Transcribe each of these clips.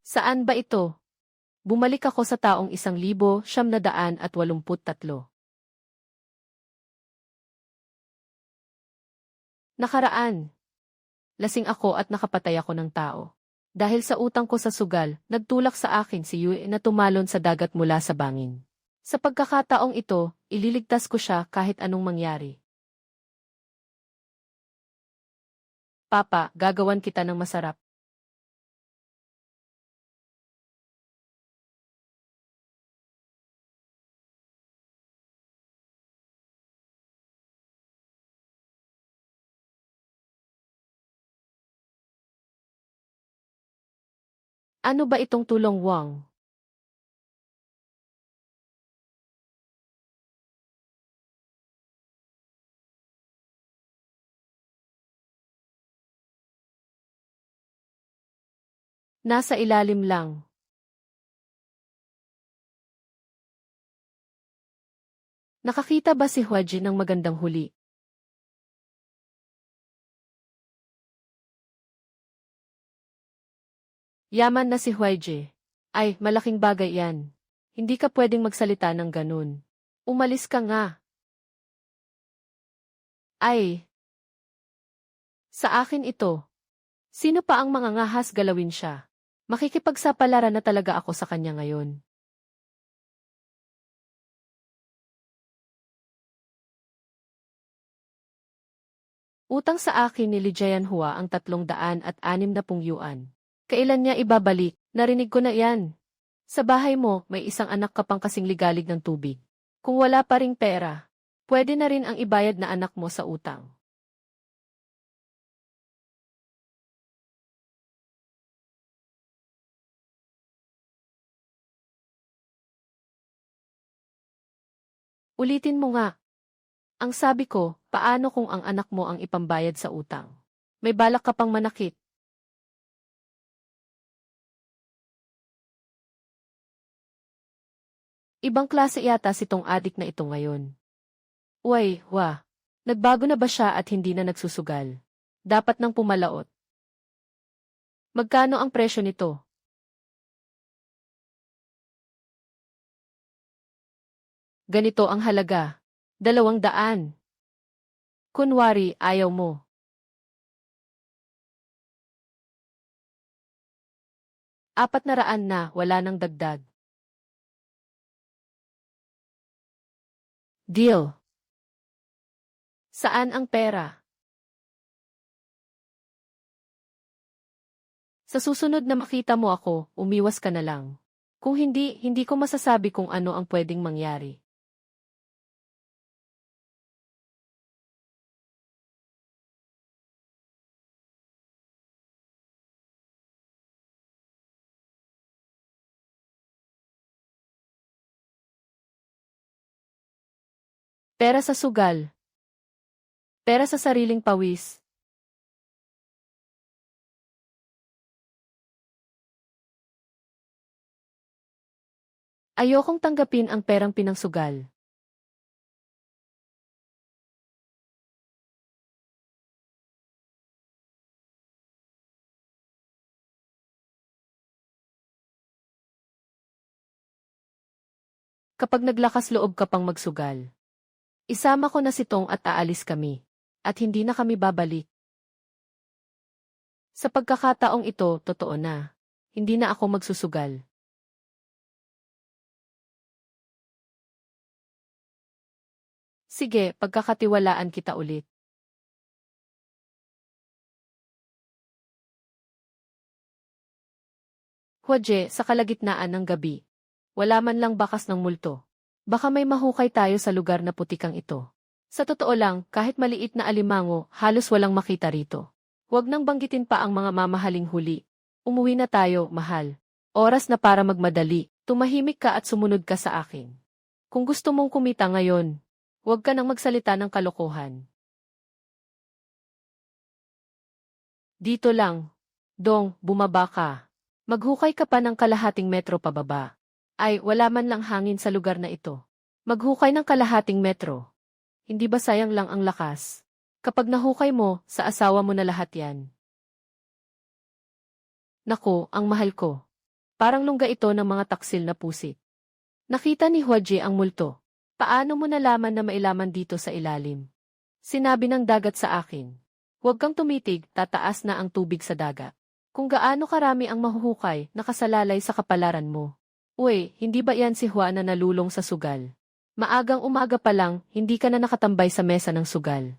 Saan ba ito? Bumalik ako sa taong 1983. Nakaraan. Lasing ako at nakapatay ako ng tao. Dahil sa utang ko sa sugal, nagtulak sa akin si Yue na tumalon sa dagat mula sa bangin. Sa pagkakataong ito, ililigtas ko siya kahit anong mangyari. Papa, gagawan kita ng masarap. Ano ba itong tulong Wang? Nasa ilalim lang. Nakakita ba si Huaji ng magandang huli? Yaman na si Huaji. Ay, malaking bagay yan. Hindi ka pwedeng magsalita ng ganun. Umalis ka nga. Ay, sa akin ito. Sino pa ang mangangahas galawin siya? Makikipagsapalaran na talaga ako sa kanya ngayon. Utang sa akin ni Lijian Hua ang 360 yuan. Kailan niya ibabalik? Narinig ko na yan. Sa bahay mo, may isang anak ka pang kasing ligalig ng tubig. Kung wala pa ring pera, pwede na rin ang ibayad na anak mo sa utang. Ulitin mo nga. Ang sabi ko, paano kung ang anak mo ang ipambayad sa utang? May balak ka pang manakit. Ibang klase yata sitong adik na ito ngayon. Uy, wa. Nagbago na ba siya at hindi na nagsusugal? Dapat nang pumalaot. Magkano ang presyo nito? Ganito ang halaga. 200. Kunwari, ayaw mo. 400 na, wala nang dagdag. Deal. Saan ang pera? Sa susunod na makita mo ako, umiwas ka na lang. Kung hindi, hindi ko masasabi kung ano ang pwedeng mangyari. Pera sa sugal. Pera sa sariling pawis. Ayokong tanggapin ang perang pinangsugal. Kapag naglakas loob ka pang magsugal. Isama ko na si Tong at aalis kami. At hindi na kami babalik. Sa pagkakataong ito, totoo na. Hindi na ako magsusugal. Sige, pagkakatiwalaan kita ulit. Huaje, sa kalagitnaan ng gabi. Wala man lang bakas ng multo. Baka may mahukay tayo sa lugar na putikang ito. Sa totoo lang, kahit maliit na alimango, halos walang makita rito. Huwag nang banggitin pa ang mga mamahaling huli. Umuwi na tayo, mahal. Oras na para magmadali. Tumahimik ka at sumunod ka sa akin. Kung gusto mong kumita ngayon, huwag ka nang magsalita ng kalokohan. Dito lang. Dong, bumaba ka. Maghukay ka pa ng kalahating metro pababa. Ay, wala man lang hangin sa lugar na ito. Maghukay ng kalahating metro. Hindi ba sayang lang ang lakas? Kapag nahukay mo, sa asawa mo na lahat yan. Naku, ang mahal ko. Parang lungga ito ng mga taksil na pusit. Nakita ni Huaji ang multo. Paano mo nalaman na mailaman dito sa ilalim? Sinabi ng dagat sa akin. Huwag kang tumitig, tataas na ang tubig sa dagat. Kung gaano karami ang mahuhukay, nakasalalay sa kapalaran mo. Uy, hindi ba yan si Hua na nalulong sa sugal? Maagang umaga pa lang, hindi ka na nakatambay sa mesa ng sugal.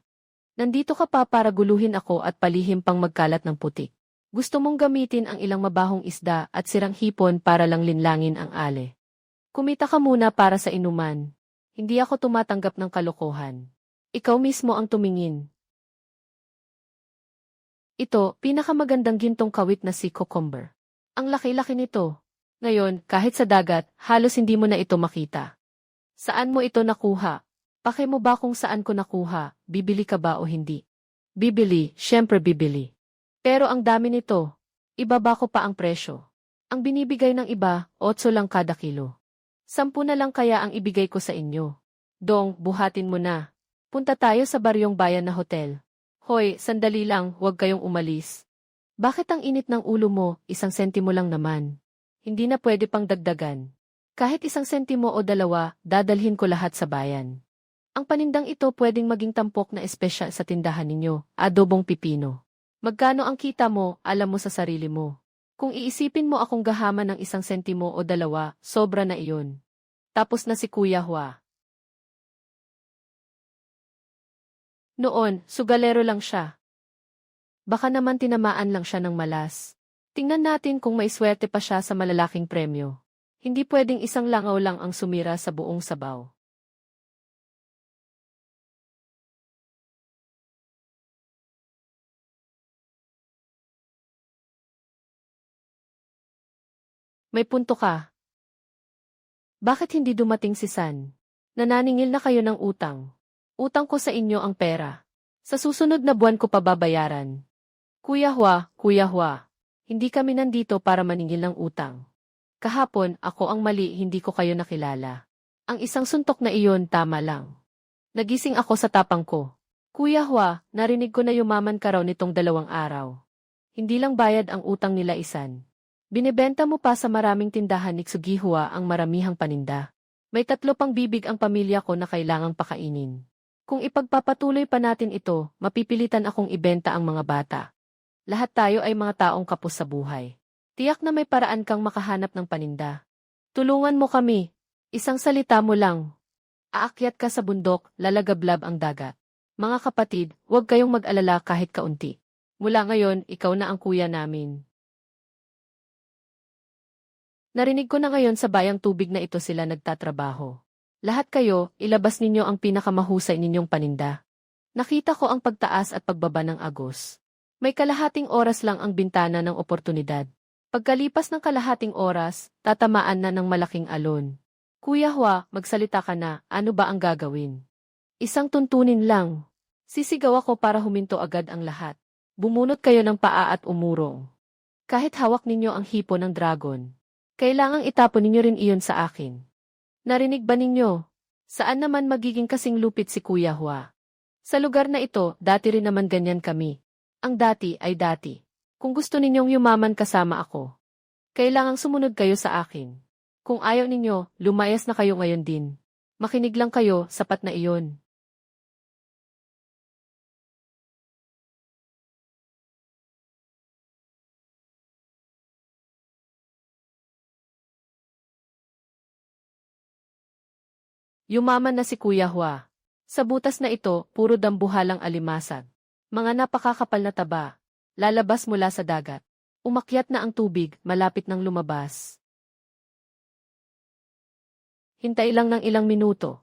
Nandito ka pa para guluhin ako at palihim pang magkalat ng putik. Gusto mong gamitin ang ilang mabahong isda at sirang hipon para lang linlangin ang ale. Kumita ka muna para sa inuman. Hindi ako tumatanggap ng kalokohan. Ikaw mismo ang tumingin. Ito, pinakamagandang gintong kawit na si Cucumber. Ang laki-laki nito. Ngayon, kahit sa dagat, halos hindi mo na ito makita. Saan mo ito nakuha? Pake mo ba kung saan ko nakuha, bibili ka ba o hindi? Bibili, syempre bibili. Pero ang dami nito. Ibaba ko pa ang presyo. Ang binibigay ng iba, 8 lang kada kilo. 10 na lang kaya ang ibigay ko sa inyo. Dong, buhatin mo na. Punta tayo sa baryong bayan na hotel. Hoy, sandali lang, huwag kayong umalis. Bakit ang init ng ulo mo, 1 sentimo lang naman? Hindi na pwede pang dagdagan. Kahit 1 sentimo o 2, dadalhin ko lahat sa bayan. Ang panindang ito pwedeng maging tampok na espesyal sa tindahan ninyo, adobong pipino. Magkano ang kita mo, alam mo sa sarili mo. Kung iisipin mo akong gahaman ng 1 sentimo o 2, sobra na iyon. Tapos na si Kuya Hua. Noon, sugalero lang siya. Baka naman tinamaan lang siya ng malas. Tingnan natin kung may swerte pa siya sa malalaking premyo. Hindi pwedeng 1 langaw lang ang sumira sa buong sabaw. May punto ka. Bakit hindi dumating si San? Nananingil na kayo ng utang. Utang ko sa inyo ang pera. Sa susunod na buwan ko pa babayaran. Kuya Hua, hindi kami nandito para maningil ng utang. Kahapon, ako ang mali, hindi ko kayo nakilala. Ang 1 suntok na iyon, tama lang. Nagising ako sa tapang ko. Kuya Hua, narinig ko na yumaman ka raw nitong 2 araw. Hindi lang bayad ang utang nila Isan. Binebenta mo pa sa maraming tindahan ni Tsugihua ang maramihang paninda. May 3 pang bibig ang pamilya ko na kailangang pakainin. Kung ipagpapatuloy pa natin ito, mapipilitan akong ibenta ang mga bata. Lahat tayo ay mga taong kapos sa buhay. Tiyak na may paraan kang makahanap ng paninda. Tulungan mo kami. 1 salita mo lang. Aakyat ka sa bundok, lalagablab ang dagat. Mga kapatid, huwag kayong mag-alala kahit kaunti. Mula ngayon, ikaw na ang kuya namin. Narinig ko na ngayon sa bayang tubig na ito sila nagtatrabaho. Lahat kayo, ilabas ninyo ang pinakamahusay ninyong paninda. Nakita ko ang pagtaas at pagbaba ng agos. May kalahating oras lang ang bintana ng oportunidad. Pagkalipas ng kalahating oras, tatamaan na ng malaking alon. Kuya Hua, magsalita ka na, ano ba ang gagawin? 1 tuntunin lang. Sisigaw ako para huminto agad ang lahat. Bumunot kayo ng paa at umurong. Kahit hawak ninyo ang hipo ng dragon. Kailangang itapon ninyo rin iyon sa akin. Narinig ba ninyo? Saan naman magiging kasing lupit si Kuya Hua? Sa lugar na ito, dati rin naman ganyan kami. Ang dati ay dati. Kung gusto ninyong yumaman kasama ako, kailangang sumunod kayo sa akin. Kung ayaw ninyo, lumayas na kayo ngayon din. Makinig lang kayo, sapat na iyon. Yumaman na si Kuya Hua. Sa butas na ito, puro dambuhalang alimasag. Mga napakakapal na taba. Lalabas mula sa dagat. Umakyat na ang tubig, malapit nang lumabas. Hintay lang ng ilang minuto.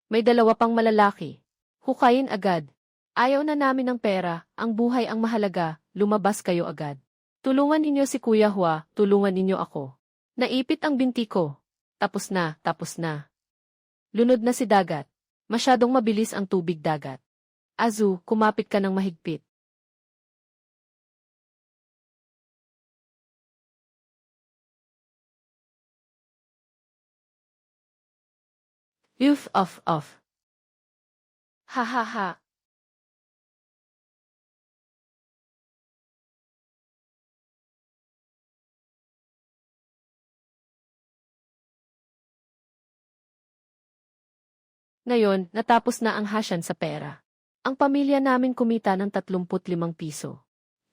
May 2 pang malalaki. Hukayin agad. Ayaw na namin ng pera, ang buhay ang mahalaga, lumabas kayo agad. Tulungan ninyo si Kuya Hua, tulungan ninyo ako. Naipit ang binti ko. Tapos na, tapos na. Lunod na si dagat. Masyadong mabilis ang tubig dagat. Azu, kumapit ka ng mahigpit. Off. Ha ha ha. Ngayon, natapos na ang hasyan sa pera. Ang pamilya namin kumita ng 35 piso.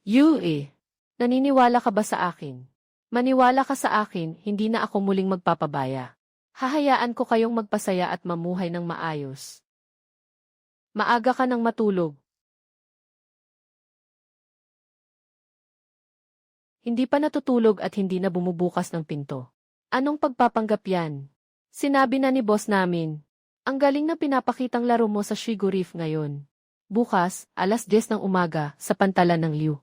Yue, naniniwala ka ba sa akin? Maniwala ka sa akin, hindi na ako muling magpapabaya. Hahayaan ko kayong magpasaya at mamuhay ng maayos. Maaga ka nang matulog. Hindi pa natutulog at hindi na bumubukas ng pinto. Anong pagpapanggap yan? Sinabi na ni boss namin. Ang galing na pinapakitang laro mo sa Shigo Reef ngayon. Bukas, alas 10 ng umaga, sa pantalan ng Liu.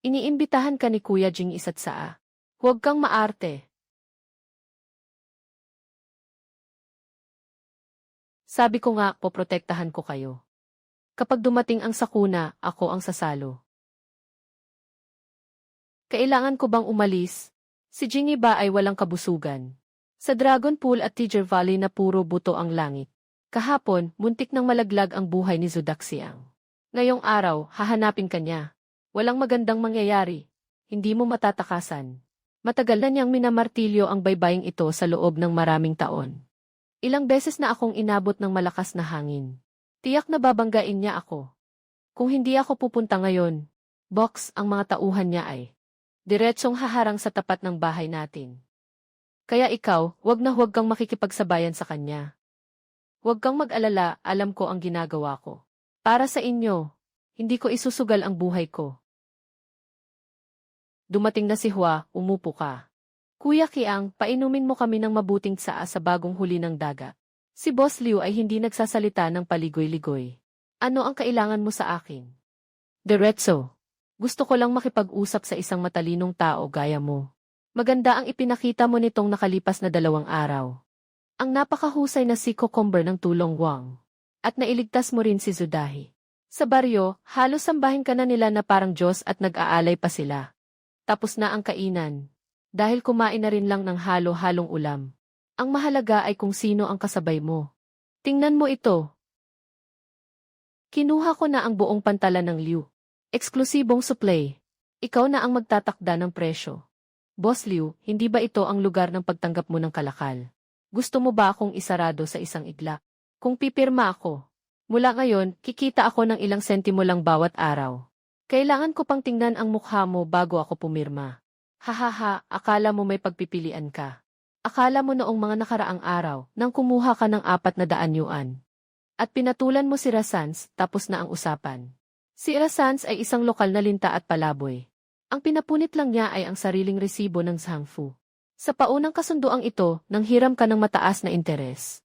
Iniimbitahan ka ni Kuya Jing isa't saa. Huwag kang maarte. Sabi ko nga, poprotektahan ko kayo. Kapag dumating ang sakuna, ako ang sasalo. Kailangan ko bang umalis? Si Jingy ba ay walang kabusugan? Sa Dragon Pool at Tiger Valley na puro buto ang langit. Kahapon, muntik nang malaglag ang buhay ni Zudaxiang. Ngayong araw, hahanapin ka niya. Walang magandang mangyayari. Hindi mo matatakasan. Matagal na niyang minamartilyo ang baybaying ito sa loob ng maraming taon. Ilang beses na akong inabot ng malakas na hangin. Tiyak na babanggain niya ako. Kung hindi ako pupunta ngayon, box ang mga tauhan niya ay diretsong haharang sa tapat ng bahay natin. Kaya ikaw, wag na huwag kang makikipagsabayan sa kanya. Huwag kang mag-alala, alam ko ang ginagawa ko. Para sa inyo, hindi ko isusugal ang buhay ko. Dumating na si Hua, umupo ka. Kuya Kiang, painumin mo kami ng mabuting tsaa sa bagong huli ng dagat. Si Boss Liu ay hindi nagsasalita ng paligoy-ligoy. Ano ang kailangan mo sa akin? Diretso. Gusto ko lang makipag-usap sa isang matalinong tao gaya mo. Maganda ang ipinakita mo nitong nakalipas na 2 araw. Ang napakahusay na si Cucumber ng Tulong Wang. At nailigtas mo rin si Zudahi. Sa baryo, halos sambahin ka na nila na parang Diyos at nag-aalay pa sila. Tapos na ang kainan. Dahil kumain na rin lang ng halo-halong ulam. Ang mahalaga ay kung sino ang kasabay mo. Tingnan mo ito. Kinuha ko na ang buong pantalan ng Liu. Eksklusibong supply. Ikaw na ang magtatakda ng presyo. Boss Liu, hindi ba ito ang lugar ng pagtanggap mo ng kalakal? Gusto mo ba akong isarado sa isang iglap? Kung pipirma ako, mula ngayon, kikita ako ng ilang sentimo lang bawat araw. Kailangan ko pang tingnan ang mukha mo bago ako pumirma. Hahaha, akala mo may pagpipilian ka. Akala mo noong mga nakaraang araw, nang kumuha ka ng 400 yuan. At pinatulan mo si Rasans, tapos na ang usapan. Si Rasans ay isang lokal na linta at palaboy. Ang pinapunit lang niya ay ang sariling resibo ng Zhangfu. Sa paunang kasunduang ito, nang hiram ka ng mataas na interes.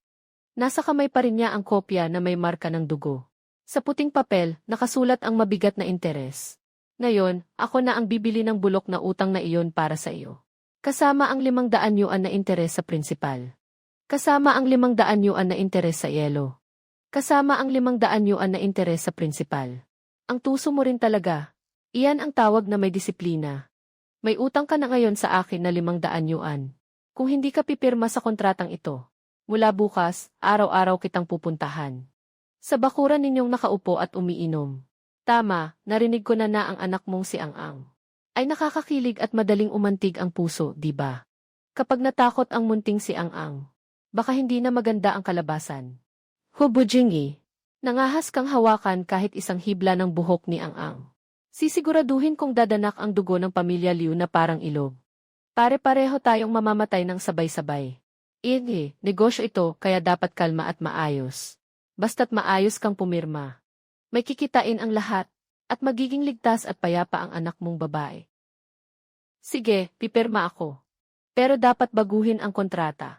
Nasa kamay pa rin niya ang kopya na may marka ng dugo. Sa puting papel, nakasulat ang mabigat na interes. Ngayon, ako na ang bibili ng bulok na utang na iyon para sa iyo. Kasama ang 500 yuan na interes sa prinsipal. Kasama ang 500 yuan na interes sa yelo. Kasama ang 500 yuan na interes sa prinsipal. Ang tuso mo rin talaga. Iyan ang tawag na may disiplina. May utang ka na ngayon sa akin na 500 yuan. Kung hindi ka pipirma sa kontratang ito, mula bukas, araw-araw kitang pupuntahan. Sa bakuran ninyong nakaupo at umiinom. Tama, narinig ko na ang anak mong si Ang-ang. Ay nakakakilig at madaling umantig ang puso, di ba? Kapag natakot ang munting si Ang-ang, baka hindi na maganda ang kalabasan. Hubujingi, nangahas kang hawakan kahit isang hibla ng buhok ni Ang-ang. Sisiguraduhin kong dadanak ang dugo ng pamilya Liu na parang ilog. Pare-pareho tayong mamamatay ng sabay-sabay. Negosyo ito kaya dapat kalma at maayos. Basta't maayos kang pumirma. May kikitain ang lahat, at magiging ligtas at payapa ang anak mong babae. Sige, pipirma ako. Pero dapat baguhin ang kontrata.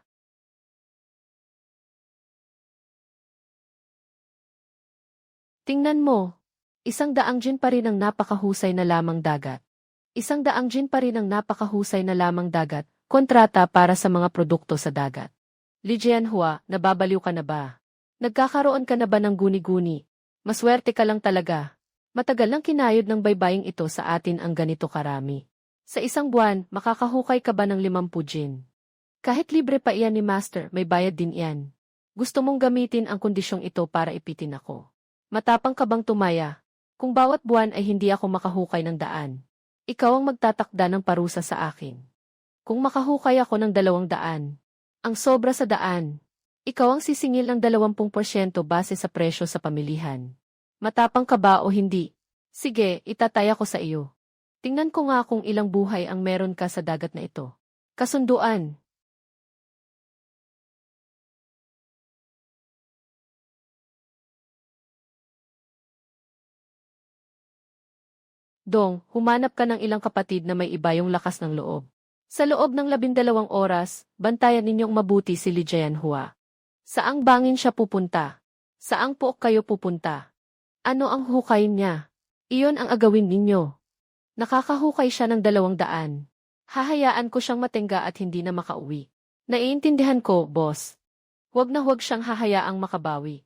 Tingnan mo. 100 gin pa rin ang napakahusay na lamang dagat. 100 gin pa rin ang napakahusay na lamang dagat, kontrata para sa mga produkto sa dagat. Li Jianhua, nababaliw ka na ba? Nagkakaroon ka na ba ng guni-guni? Maswerte ka lang talaga. Matagal nang kinayod ng baybaying ito sa atin ang ganito karami. Sa isang buwan, makakahukay ka ba ng 50 gin? Kahit libre pa iyan ni Master, may bayad din iyan. Gusto mong gamitin ang kondisyong ito para ipitin ako. Matapang ka bang tumaya? Kung bawat buwan ay hindi ako makahukay ng 100, ikaw ang magtatakda ng parusa sa akin. Kung makahukay ako ng 200, ang sobra sa 100, Ikaw ang sisingil ng 20% base sa presyo sa pamilihan. Matapang ka ba o hindi? Sige, itataya ko sa iyo. Tingnan ko nga kung ilang buhay ang meron ka sa dagat na ito. Kasunduan. Dong, humanap ka ng ilang kapatid na may iba yung lakas ng loob. Sa loob ng 12 oras, bantayan ninyong mabuti si Li Jianhua. Saang bangin siya pupunta? Saang pook kayo pupunta? Ano ang hukayin niya? Iyon ang agawin ninyo. Nakakahukay siya ng 200. Hahayaan ko siyang matingga at hindi na makauwi. Naiintindihan ko, boss. Huwag na huwag siyang hahayaang makabawi.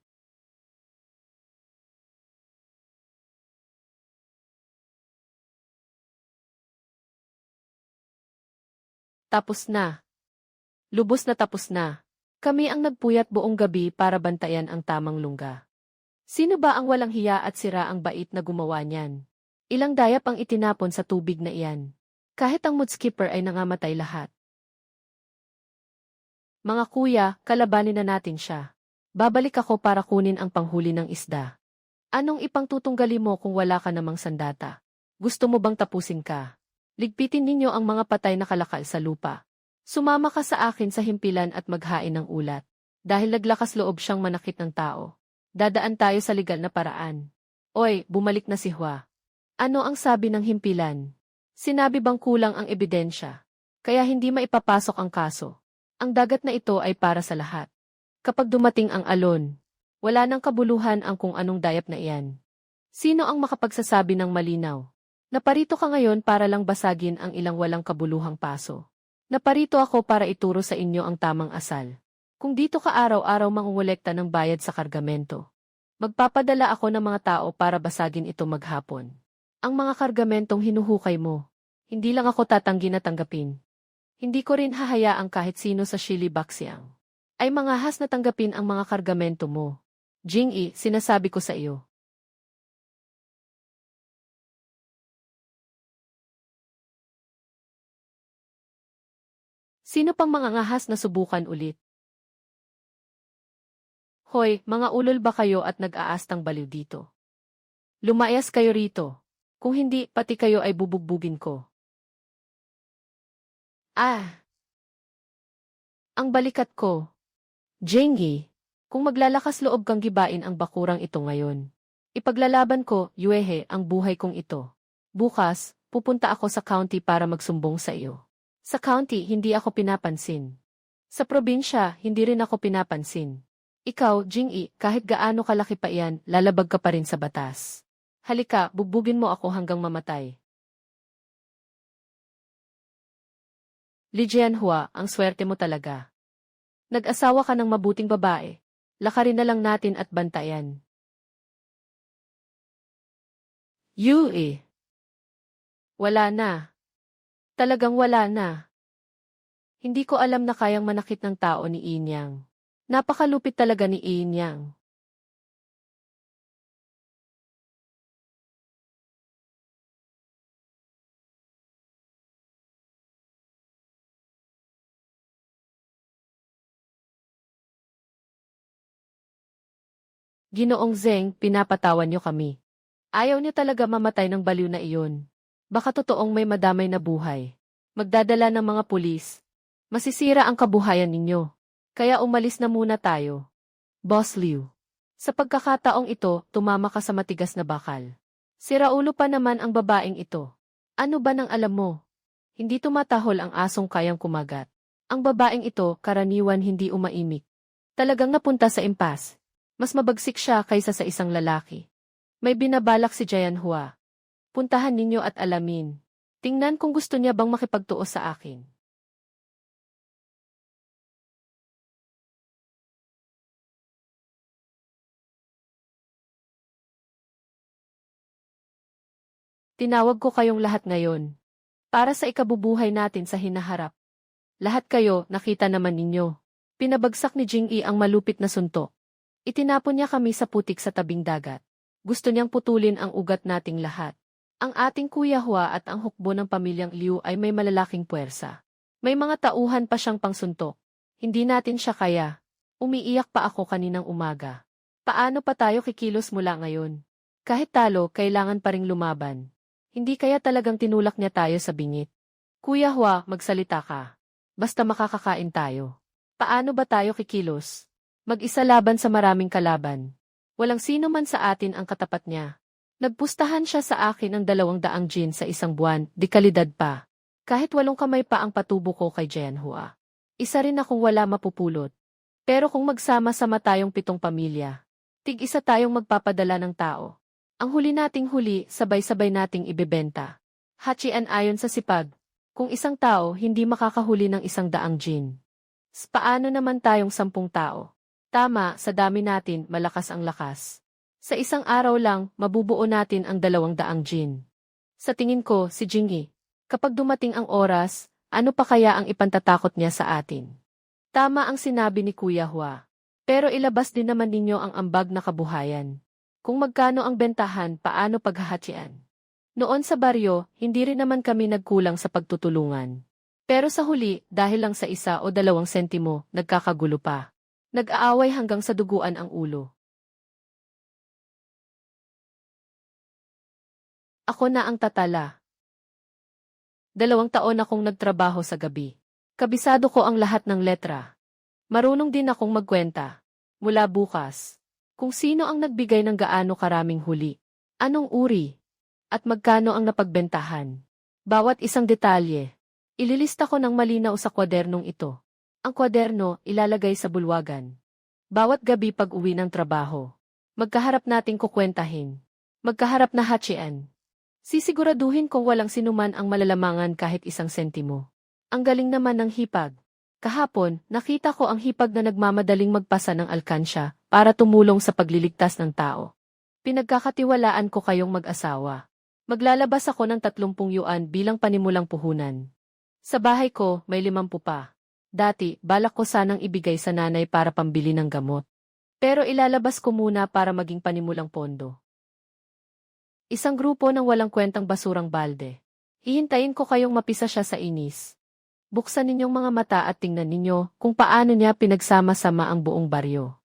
Tapos na. Lubos na tapos na. Kami ang nagpuyat buong gabi para bantayan ang tamang lungga. Sino ba ang walang hiya at sira ang bait na gumawa niyan? Ilang dayap ang itinapon sa tubig na iyan. Kahit ang moodskipper ay nangamatay lahat. Mga kuya, kalabanin na natin siya. Babalik ako para kunin ang panghuli ng isda. Anong ipangtutunggali mo kung wala ka namang sandata? Gusto mo bang tapusin ka? Ligpitin ninyo ang mga patay na kalakal sa lupa. Sumama ka sa akin sa himpilan at maghain ng ulat. Dahil naglakas loob siyang manakit ng tao. Dadaan tayo sa legal na paraan. Oy, bumalik na si Hua. Ano ang sabi ng himpilan? Sinabi bang kulang ang ebidensya? Kaya hindi maipapasok ang kaso. Ang dagat na ito ay para sa lahat. Kapag dumating ang alon, wala nang kabuluhan ang kung anong dayap na iyan. Sino ang makapagsasabi ng malinaw? Naparito ka ngayon para lang basagin ang ilang walang kabuluhang paso. Naparito ako para ituro sa inyo ang tamang asal. Kung dito ka araw-araw mangungulekta ng bayad sa kargamento, magpapadala ako ng mga tao para basagin ito maghapon. Ang mga kargamentong hinuhukay mo, hindi lang ako tatanggi na tanggapin. Hindi ko rin hahayaang kahit sino sa Shili Baxiang ay mangahas na tanggapin ang mga kargamento mo. Jing-i, sinasabi ko sa iyo. Sino pang mangangahas na subukan ulit? Hoy, mga ulol ba kayo at nag-aastang baliw dito? Lumayas kayo rito. Kung hindi, pati kayo ay bubugbugin ko. Ah! Ang balikat ko. Jengi, kung maglalakas loob kang gibain ang bakurang ito ngayon. Ipaglalaban ko, Yuehe, ang buhay kong ito. Bukas, pupunta ako sa county para magsumbong sa iyo. Sa county, hindi ako pinapansin. Sa probinsya, hindi rin ako pinapansin. Ikaw, Jing-i, kahit gaano kalaki pa iyan, lalabag ka pa rin sa batas. Halika, bugbugin mo ako hanggang mamatay. Li Jianhua, ang swerte mo talaga. Nag-asawa ka ng mabuting babae. Lakarin na lang natin at bantayan. Yue. Wala na. Talagang wala na. Hindi ko alam na kayang manakit ng tao ni Inyang. Napakalupit talaga ni Inyang. Ginoong Zeng, pinapatawan niyo kami. Ayaw niyo talaga mamatay ng baliw na iyon. Baka totoong may madamay na buhay. Magdadala ng mga pulis. Masisira ang kabuhayan ninyo. Kaya umalis na muna tayo. Boss Liu. Sa pagkakataong ito, tumama ka sa matigas na bakal. Siraulo pa naman ang babaeng ito. Ano ba nang alam mo? Hindi tumatahol ang asong kayang kumagat. Ang babaeng ito, karaniwan hindi umaimik. Talagang napunta sa impas. Mas mabagsik siya kaysa sa isang lalaki. May binabalak si Jianhua. Puntahan ninyo at alamin. Tingnan kung gusto niya bang makipagtuo sa akin. Tinawag ko kayong lahat ngayon. Para sa ikabubuhay natin sa hinaharap. Lahat kayo, nakita naman ninyo. Pinabagsak ni Jing-i ang malupit na suntok. Itinapon niya kami sa putik sa tabing dagat. Gusto niyang putulin ang ugat nating lahat. Ang ating Kuya Hua at ang hukbo ng pamilyang Liu ay may malalaking puwersa. May mga tauhan pa siyang pangsuntok. Hindi natin siya kaya. Umiiyak pa ako kaninang umaga. Paano pa tayo kikilos mula ngayon? Kahit talo, kailangan pa ring lumaban. Hindi kaya talagang tinulak niya tayo sa bingit? Kuya Hua, magsalita ka. Basta makakakain tayo. Paano ba tayo kikilos? Mag-isa laban sa maraming kalaban. Walang sino man sa atin ang katapat niya. Nagpustahan siya sa akin ng 200 jin sa isang buwan, di kalidad pa. Kahit 8 kamay pa ang patubo ko kay Jianhua. Isa rin akong wala mapupulot. Pero kung magsama-sama tayong 7 pamilya, tig-isa tayong magpapadala ng tao. Ang huli nating huli, sabay-sabay nating ibebenta. Hachian ayon sa sipag. Kung isang tao hindi makakahuli ng 100 jin. Paano naman tayong 10 tao? Tama, sa dami natin, malakas ang lakas. Sa isang araw lang, mabubuo natin ang 200 jin. Sa tingin ko, si Jingyi, kapag dumating ang oras, ano pa kaya ang ipantatakot niya sa atin? Tama ang sinabi ni Kuya Hua. Pero ilabas din naman ninyo ang ambag na kabuhayan. Kung magkano ang bentahan, paano paghahatsian? Noon sa baryo, hindi rin naman kami nagkulang sa pagtutulungan. Pero sa huli, dahil lang sa 1 o 2 sentimo, nagkakagulo pa. Nag-aaway hanggang sa duguan ang ulo. Ako na ang tatala. 2 taon akong nagtrabaho sa gabi. Kabisado ko ang lahat ng letra. Marunong din akong magkwenta. Mula bukas. Kung sino ang nagbigay ng gaano karaming huli. Anong uri? At magkano ang napagbentahan. Bawat isang detalye. Ililista ko ng malinaw sa kwadernong ito. Ang kwaderno, ilalagay sa bulwagan. Bawat gabi pag-uwi ng trabaho. Magkaharap nating kukwentahin. Magkaharap na hachian. Sisiguraduhin kong walang sinuman ang malalamangan kahit 1 sentimo. Ang galing naman ng hipag. Kahapon, nakita ko ang hipag na nagmamadaling magpasa ng alkansya para tumulong sa pagliligtas ng tao. Pinagkakatiwalaan ko kayong mag-asawa. Maglalabas ako ng 30 yuan bilang panimulang puhunan. Sa bahay ko, may 50 pa. Dati, balak ko sanang ibigay sa nanay para pambili ng gamot. Pero ilalabas ko muna para maging panimulang pondo. Isang grupo ng walang kwentang basurang balde. Hihintayin ko kayong mapisa siya sa inis. Buksan ninyong mga mata at tingnan ninyo kung paano niya pinagsama-sama ang buong baryo.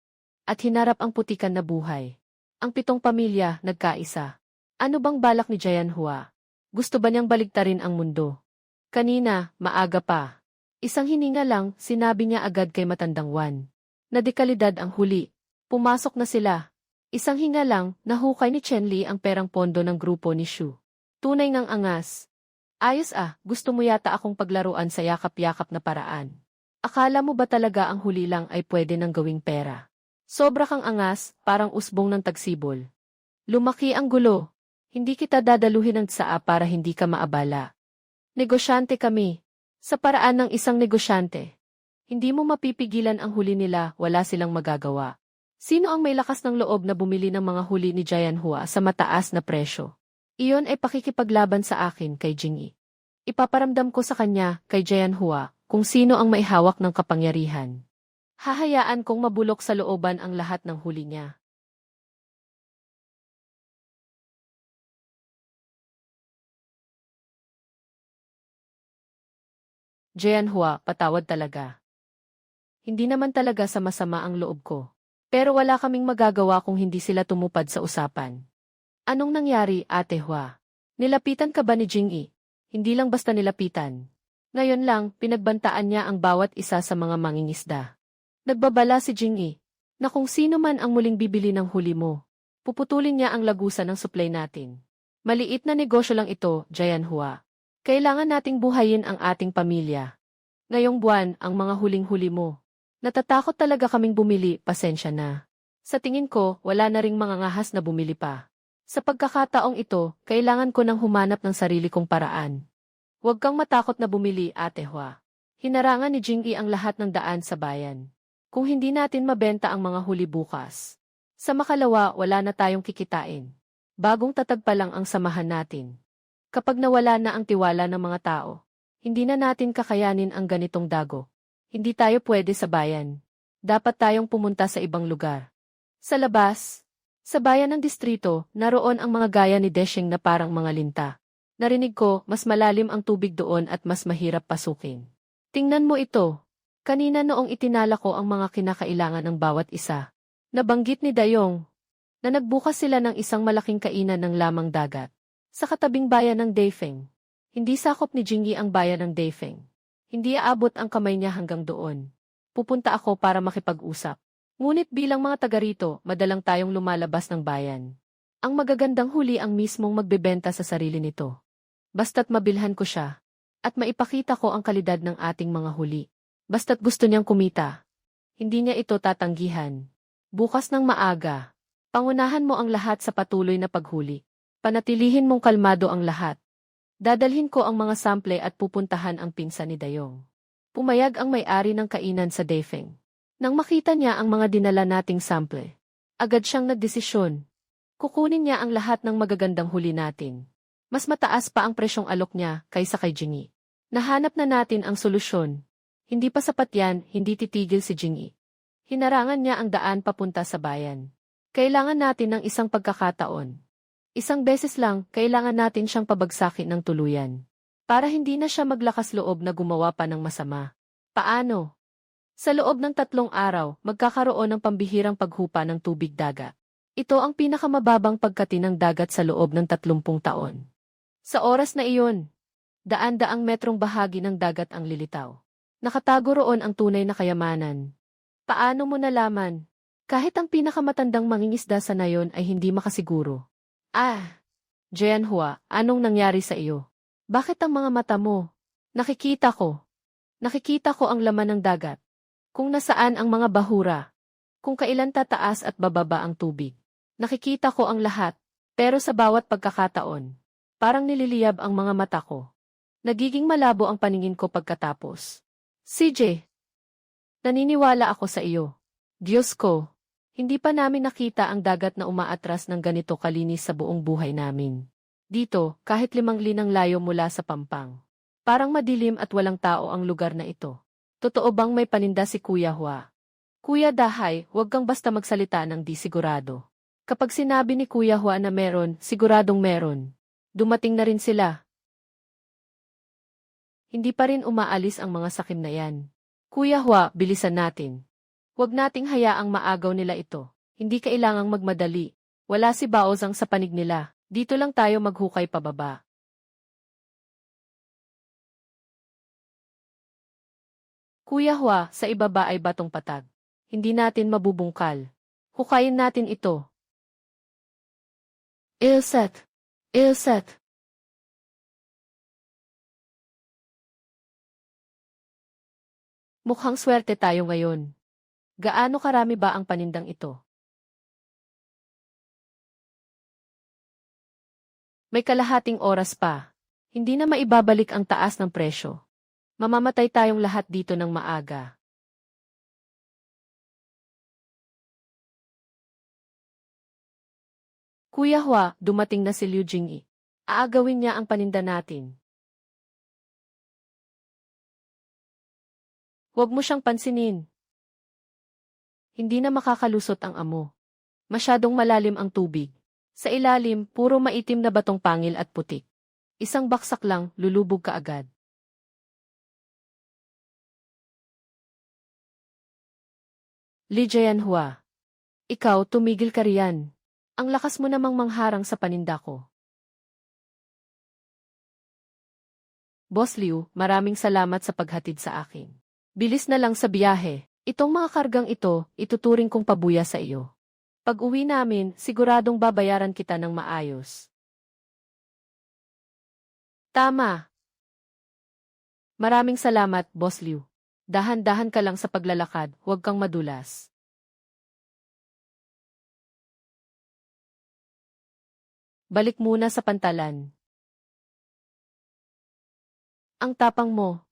At hinarap ang putikan na buhay. Ang 7 pamilya, nagkaisa. Ano bang balak ni Jianhua? Gusto ba niyang baligtarin ang mundo? Kanina, maaga pa. Isang hininga lang, sinabi niya agad kay Matandang Wan. Nadekalidad ang huli. Pumasok na sila. Isang hinga lang, nahukay ni Chen Li ang perang pondo ng grupo ni Shu. Tunay ngang angas. Ayos gusto mo yata akong paglaruan sa yakap-yakap na paraan. Akala mo ba talaga ang huli lang ay pwede nang gawing pera? Sobra kang angas, parang usbong ng tagsibol. Lumaki ang gulo. Hindi kita dadaluhin ng tsaa para hindi ka maabala. Negosyante kami. Sa paraan ng isang negosyante. Hindi mo mapipigilan ang huli nila, wala silang magagawa. Sino ang may lakas ng loob na bumili ng mga huli ni Jianhua sa mataas na presyo? Iyon ay pakikipaglaban sa akin kay Jingyi. Ipaparamdam ko sa kanya, kay Jianhua, kung sino ang maihawak ng kapangyarihan. Hahayaan kong mabulok sa looban ang lahat ng huli niya. Jianhua, patawad talaga. Hindi naman talaga sama-sama ang loob ko. Pero wala kaming magagawa kung hindi sila tumupad sa usapan. Anong nangyari, Ate Hua? Nilapitan ka ba ni Jingyi? Hindi lang basta nilapitan. Ngayon lang, pinagbantaan niya ang bawat isa sa mga mangingisda. Nagbabala si Jingyi na kung sino man ang muling bibili ng huli mo, puputulin niya ang lagusan ng supply natin. Maliit na negosyo lang ito, Jianhua. Kailangan nating buhayin ang ating pamilya. Ngayong buwan, ang mga huling-huli mo. Natatakot talaga kaming bumili, pasensya na. Sa tingin ko, wala na ring mga ngahas na bumili pa. Sa pagkakataong ito, kailangan ko nang humanap ng sarili kong paraan. Huwag kang matakot na bumili, Ate Hua. Hinarangan ni Jingyi ang lahat ng daan sa bayan. Kung hindi natin mabenta ang mga huli bukas. Sa makalawa, wala na tayong kikitain. Bagong tatag pa lang ang samahan natin. Kapag nawala na ang tiwala ng mga tao, hindi na natin kakayanin ang ganitong dago. Hindi tayo pwede sa bayan. Dapat tayong pumunta sa ibang lugar. Sa labas, sa bayan ng distrito, naroon ang mga gaya ni Desheng na parang mga linta. Narinig ko, mas malalim ang tubig doon at mas mahirap pasukin. Tingnan mo ito. Kanina noong itinala ko ang mga kinakailangan ng bawat isa. Nabanggit ni Dayong na nagbukas sila ng isang malaking kainan ng lamang dagat sa katabing bayan ng Daefeng. Hindi sakop ni Jingyi ang bayan ng Daefeng. Hindi aabot ang kamay niya hanggang doon. Pupunta ako para makipag-usap. Ngunit bilang mga taga rito, madalang tayong lumalabas ng bayan. Ang magagandang huli ang mismong magbebenta sa sarili nito. Basta't mabilhan ko siya at maipakita ko ang kalidad ng ating mga huli. Basta't gusto niyang kumita. Hindi niya ito tatanggihan. Bukas ng maaga, pangunahan mo ang lahat sa patuloy na paghuli. Panatilihin mong kalmado ang lahat. Dadalhin ko ang mga sample at pupuntahan ang pinsan ni Dayong. Pumayag ang may-ari ng kainan sa Daefeng. Nang makita niya ang mga dinala nating sample, agad siyang nagdesisyon. Kukunin niya ang lahat ng magagandang huli natin. Mas mataas pa ang presyong alok niya kaysa kay Jingyi. Nahanap na natin ang solusyon. Hindi pa sapat yan, hindi titigil si Jingyi. Hinarangan niya ang daan papunta sa bayan. Kailangan natin ng isang pagkakataon. Isang beses lang, kailangan natin siyang pabagsakin ng tuluyan. Para hindi na siya maglakas loob na gumawa pa ng masama. Paano? Sa loob ng 3 araw, magkakaroon ng pambihirang paghupa ng tubig dagat. Ito ang pinakamababang pagkati ng dagat sa loob ng 30 taon. Sa oras na iyon, daan-daang metrong bahagi ng dagat ang lilitaw. Nakatago roon ang tunay na kayamanan. Paano mo nalaman? Kahit ang pinakamatandang mangingisda sa nayon ay hindi makasiguro. Jianhua, anong nangyari sa iyo? Bakit ang mga mata mo? Nakikita ko. Nakikita ko ang laman ng dagat. Kung nasaan ang mga bahura. Kung kailan tataas at bababa ang tubig. Nakikita ko ang lahat. Pero sa bawat pagkakataon, parang nililiyab ang mga mata ko. Nagiging malabo ang paningin ko pagkatapos. CJ, naniniwala ako sa iyo. Diyos ko, hindi pa namin nakita ang dagat na umaatras ng ganito kalinis sa buong buhay namin. Dito, kahit 5 linang layo mula sa Pampang. Parang madilim at walang tao ang lugar na ito. Totoo bang may paninda si Kuya Hua? Kuya Dahay, huwag kang basta magsalita ng di sigurado. Kapag sinabi ni Kuya Hua na meron, siguradong meron. Dumating na rin sila. Hindi pa rin umaalis ang mga sakim na yan. Kuya Hua, bilisan natin. Huwag nating hayaang maagaw nila ito. Hindi kailangang magmadali. Wala si Baozang sa panig nila. Dito lang tayo maghukay pababa. Kuya Hua, sa ibaba ay batong patag. Hindi natin mabubungkal. Hukayin natin ito. Ilset. Ilset. Mukhang swerte tayo ngayon. Gaano karami ba ang panindang ito? May kalahating oras pa. Hindi na maibabalik ang taas ng presyo. Mamamatay tayong lahat dito ng maaga. Kuya Hua, dumating na si Liu Jingyi. Aagawin niya ang paninda natin. Huwag mo siyang pansinin. Hindi na makakalusot ang amo. Masyadong malalim ang tubig. Sa ilalim, puro maitim na batong pangil at putik. Isang baksak lang, lulubog ka agad. Li Jianhua. Ikaw, tumigil ka riyan. Ang lakas mo namang mangharang sa paninda ko. Boss Liu, maraming salamat sa paghatid sa akin. Bilis na lang sa biyahe. Itong mga kargang ito, ituturing kong pabuya sa iyo. Pag uwi namin, siguradong babayaran kita ng maayos. Tama. Maraming salamat, Boss Liu. Dahan-dahan ka lang sa paglalakad, huwag kang madulas. Balik muna sa pantalan. Ang tapang mo.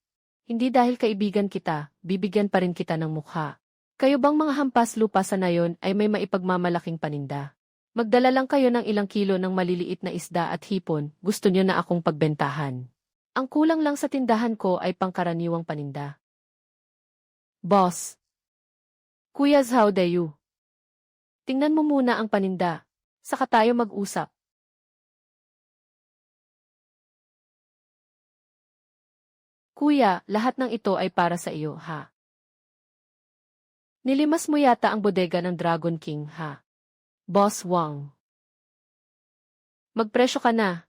Hindi dahil kaibigan kita, bibigyan pa rin kita ng mukha. Kayo bang mga hampas lupa sa nayon ay may maipagmamalaking paninda? Magdala lang kayo ng ilang kilo ng maliliit na isda at hipon, gusto niyo na akong pagbentahan. Ang kulang lang sa tindahan ko ay pangkaraniwang paninda. Boss. Kuya Zhao Dayu. Tingnan mo muna ang paninda, saka tayo mag-usap. Kuya, lahat ng ito ay para sa iyo, ha? Nilimas mo yata ang bodega ng Dragon King, ha? Boss Wang. Magpresyo ka na.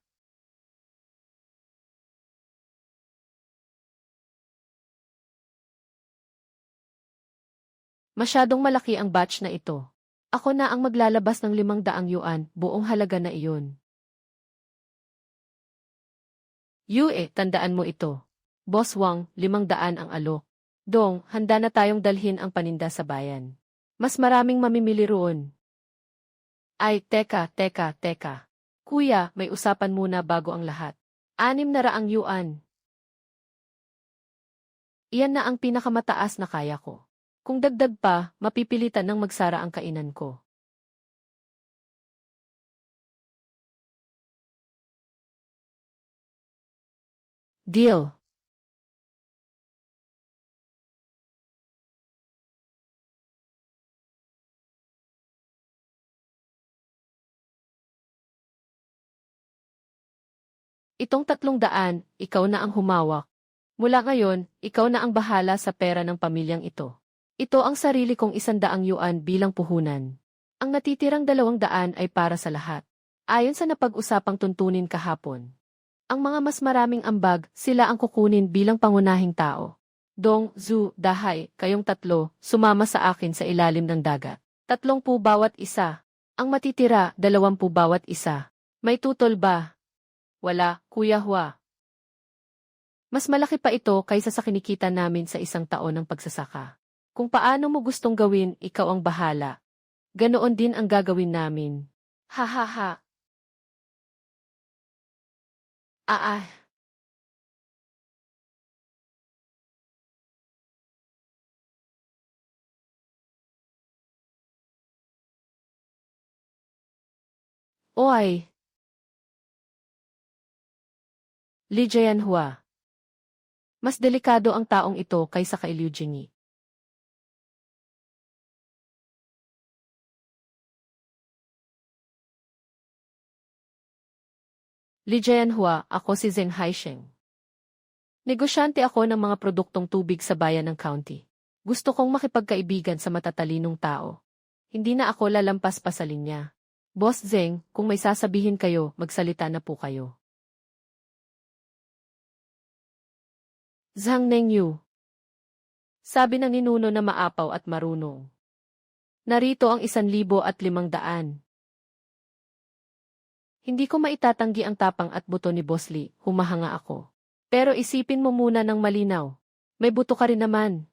Masyadong malaki ang batch na ito. Ako na ang maglalabas ng 500 yuan, buong halaga na iyon. Yue, tandaan mo ito. Boss Wang, 500 ang alok. Dong, handa na tayong dalhin ang paninda sa bayan. Mas maraming mamimili roon. Ay, teka. Kuya, may usapan muna bago ang lahat. 600 yuan. Iyan na ang pinakamataas na kaya ko. Kung dagdag pa, mapipilitan ng magsara ang kainan ko. Deal. Itong 300, ikaw na ang humawak. Mula ngayon, ikaw na ang bahala sa pera ng pamilyang ito. Ito ang sarili kong 100 yuan bilang puhunan. Ang natitirang 200 ay para sa lahat. Ayon sa napag-usapang tuntunin kahapon. Ang mga mas maraming ambag, sila ang kukunin bilang pangunahing tao. Dong, Zhu, Dahay, kayong 3, sumama sa akin sa ilalim ng dagat. 30 bawat isa. Ang matitira, 20 bawat isa. May tutol ba? Wala, Kuya Hua. Mas malaki pa ito kaysa sa kinikita namin sa isang taon ng pagsasaka. Kung paano mo gustong gawin, ikaw ang bahala. Ganoon din ang gagawin namin. Ha ha ha. Ah. Oy. Li Jianhua. Mas delikado ang taong ito kaysa kay Liu Jingyi. Li Jianhua, ako si Zheng Haisheng. Negosyante ako ng mga produktong tubig sa bayan ng county. Gusto kong makipagkaibigan sa matatalinong tao. Hindi na ako lalampas pa sa linya. Boss Zheng, kung may sasabihin kayo, magsalita na po kayo. Zhang Nengyu. Sabi ng ninuno na maapaw at marunong. Narito ang 1,500. Hindi ko maitatanggi ang tapang at buto ni Boss Lee, humahanga ako. Pero isipin mo muna ng malinaw. May buto ka rin naman.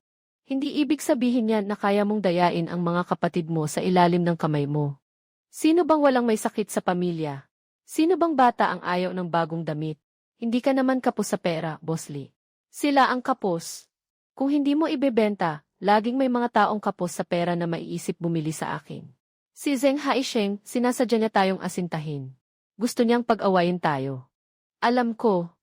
Hindi ibig sabihin yan na kaya mong dayain ang mga kapatid mo sa ilalim ng kamay mo. Sino bang walang may sakit sa pamilya? Sino bang bata ang ayaw ng bagong damit? Hindi ka naman kapos sa pera, Boss Lee. Sila ang kapos. Kung hindi mo ibebenta, laging may mga taong kapos sa pera na maiisip bumili sa akin. Si Zheng Haisheng, sinasadya niya tayong asintahin. Gusto niyang pag-awayin tayo. Alam ko.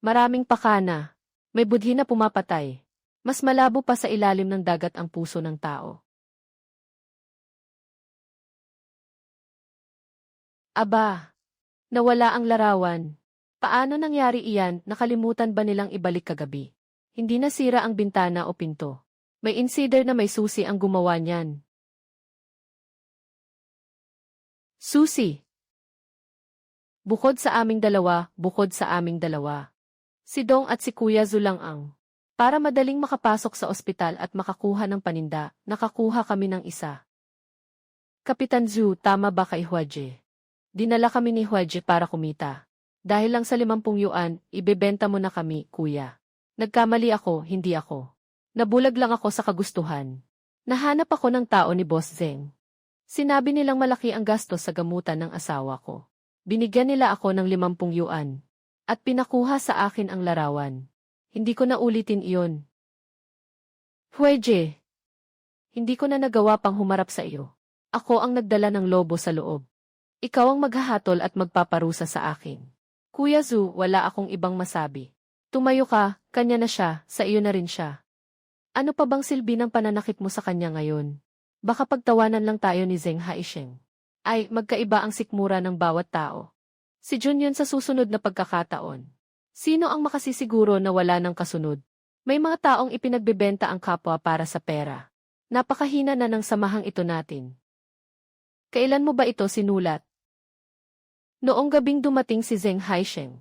Maraming pakana. May budhi na pumapatay. Mas malabo pa sa ilalim ng dagat ang puso ng tao. Aba. Nawala ang larawan. Paano nangyari iyan, nakalimutan ba nilang ibalik kagabi? Hindi nasira ang bintana o pinto. May insider na may susi ang gumawa niyan. Susi. Bukod sa aming dalawa. Si Dong at si Kuya Zhu lang ang. Para madaling makapasok sa ospital at makakuha ng paninda, nakakuha kami ng isa. Kapitan Zhu, tama ba kay Huaje? Dinala kami ni Huaje para kumita. Dahil lang sa 50 yuan, ibebenta mo na kami, kuya. Nagkamali ako, hindi ako. Nabulag lang ako sa kagustuhan. Nahanap ako ng tao ni Boss Zheng. Sinabi nilang malaki ang gastos sa gamutan ng asawa ko. Binigyan nila ako ng 50 yuan. At pinakuha sa akin ang larawan. Hindi ko na ulitin iyon. Hueje. Hindi ko na nagawa pang humarap sa iyo. Ako ang nagdala ng lobo sa loob. Ikaw ang maghahatol at magpaparusa sa akin. Kuya Zhu, wala akong ibang masabi. Tumayo ka, kanya na siya, sa iyo na rin siya. Ano pa bang silbi ng pananakit mo sa kanya ngayon? Baka pagtawanan lang tayo ni Zheng Haisheng. Ay, magkaiba ang sikmura ng bawat tao. Si Jun yun sa susunod na pagkakataon. Sino ang makasisiguro na wala ng kasunod? May mga taong ipinagbebenta ang kapwa para sa pera. Napakahina na ng samahang ito natin. Kailan mo ba ito sinulat? Noong gabing dumating si Zheng Haisheng.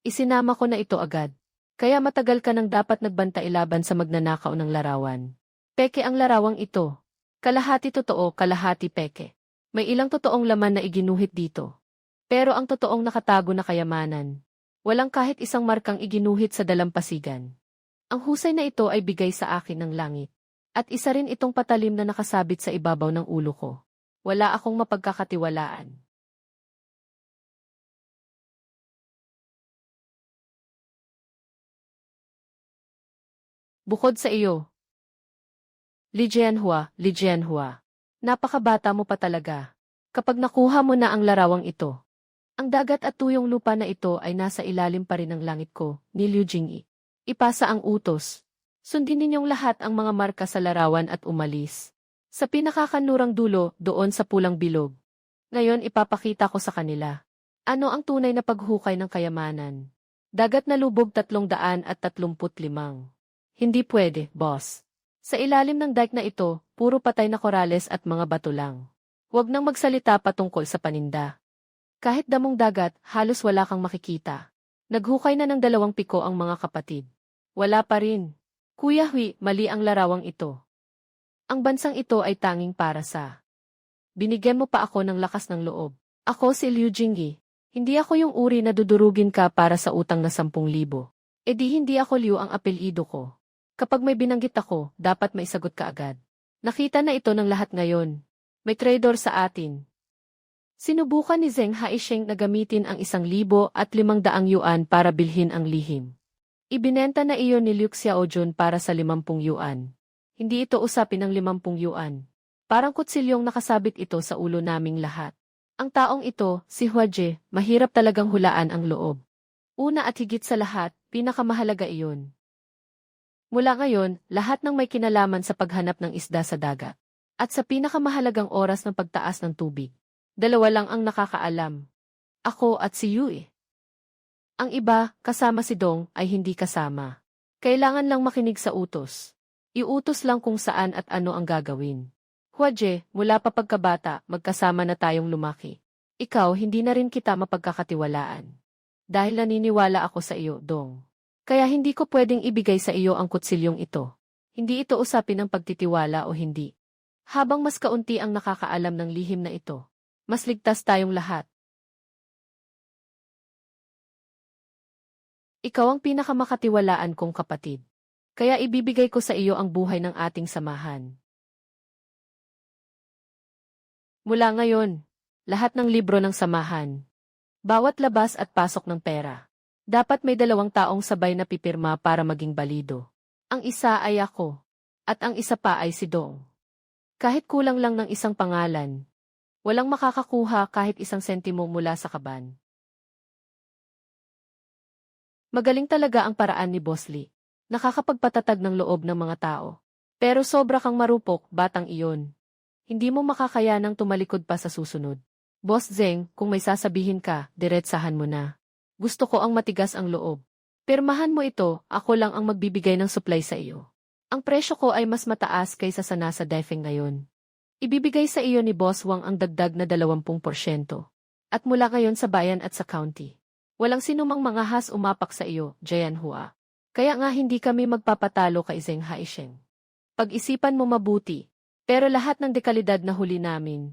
Isinama ko na ito agad. Kaya matagal ka nang dapat nagbantay laban sa magnanakaw ng larawan. Peke ang larawang ito. Kalahati totoo, kalahati peke. May ilang totoong laman na iginuhit dito. Pero ang totoong nakatago na kayamanan. Walang kahit isang markang iginuhit sa dalampasigan. Ang husay na ito ay bigay sa akin ng langit. At isa rin itong patalim na nakasabit sa ibabaw ng ulo ko. Wala akong mapagkakatiwalaan. Bukod sa iyo. Li Jianhua. Napakabata mo pa talaga. Kapag nakuha mo na ang larawang ito. Ang dagat at tuyong lupa na ito ay nasa ilalim pa rin ng langit ko, ni Liu Jingyi. Ipasa ang utos. Sundin ninyong lahat ang mga marka sa larawan at umalis. Sa pinakakanlurang dulo, doon sa pulang bilog. Ngayon ipapakita ko sa kanila. Ano ang tunay na paghukay ng kayamanan? Dagat na lubog 335. Hindi pwede, boss. Sa ilalim ng dike na ito, puro patay na korales at mga bato lang. Huwag nang magsalita patungkol sa paninda. Kahit damong dagat, halos wala kang makikita. Naghukay na ng 2 piko ang mga kapatid. Wala pa rin. Kuya Hui, mali ang larawang ito. Ang bansang ito ay tanging para sa. Binigyan mo pa ako ng lakas ng loob. Ako si Liu Jingyi. Hindi ako yung uri na dudurugin ka para sa utang na 10,000. E di hindi ako Liu ang apelyido ko. Kapag may binanggit ako, dapat maisagot ka agad. Nakita na ito ng lahat ngayon. May traidor sa atin. Sinubukan ni Zheng Haisheng na gamitin ang 1,500 yuan para bilhin ang lihim. Ibinenta na iyon ni Liu Xiaojun para sa 50 yuan. Hindi ito usapin ng 50 yuan. Parang kutsilyong nakasabit ito sa ulo naming lahat. Ang taong ito, si Huaje, mahirap talagang hulaan ang loob. Una at higit sa lahat, pinakamahalaga iyon. Mula ngayon, lahat ng may kinalaman sa paghanap ng isda sa dagat. At sa pinakamahalagang oras ng pagtaas ng tubig. 2 lang ang nakakaalam. Ako at si Yue. Ang iba, kasama si Dong, ay hindi kasama. Kailangan lang makinig sa utos. Iutos lang kung saan at ano ang gagawin. Huaje, mula pa pagkabata, magkasama na tayong lumaki. Ikaw, hindi na rin kita mapagkakatiwalaan. Dahil naniniwala ako sa iyo, Dong. Kaya hindi ko pwedeng ibigay sa iyo ang kutsilyong ito. Hindi ito usapin ng pagtitiwala o hindi. Habang mas kaunti ang nakakaalam ng lihim na ito, mas ligtas tayong lahat. Ikaw ang pinakamakatiwalaan kong kapatid. Kaya ibibigay ko sa iyo ang buhay ng ating samahan. Mula ngayon, lahat ng libro ng samahan. Bawat labas at pasok ng pera. Dapat may 2 taong sabay na pipirma para maging balido. Ang isa ay ako. At ang isa pa ay si Dong. Kahit kulang lang ng isang pangalan. Walang makakakuha kahit 1 sentimo mula sa kaban. Magaling talaga ang paraan ni Boss Lee. Nakakapagpatatag ng loob ng mga tao. Pero sobra kang marupok, batang iyon. Hindi mo makakayanang tumalikod pa sa susunod. Boss Zheng, kung may sasabihin ka, diretsahan mo na. Gusto ko ang matigas ang loob. Pirmahan mo ito, ako lang ang magbibigay ng supply sa iyo. Ang presyo ko ay mas mataas kaysa sa nasa Daifeng ngayon. Ibibigay sa iyo ni Boss Wang ang dagdag na 20%. At mula ngayon sa bayan at sa county. Walang sinumang mga has umapak sa iyo, Jianhua. Kaya nga hindi kami magpapatalo kay Zheng Haisheng. Pag-isipan mo mabuti. Pero lahat ng dekalidad na huli namin.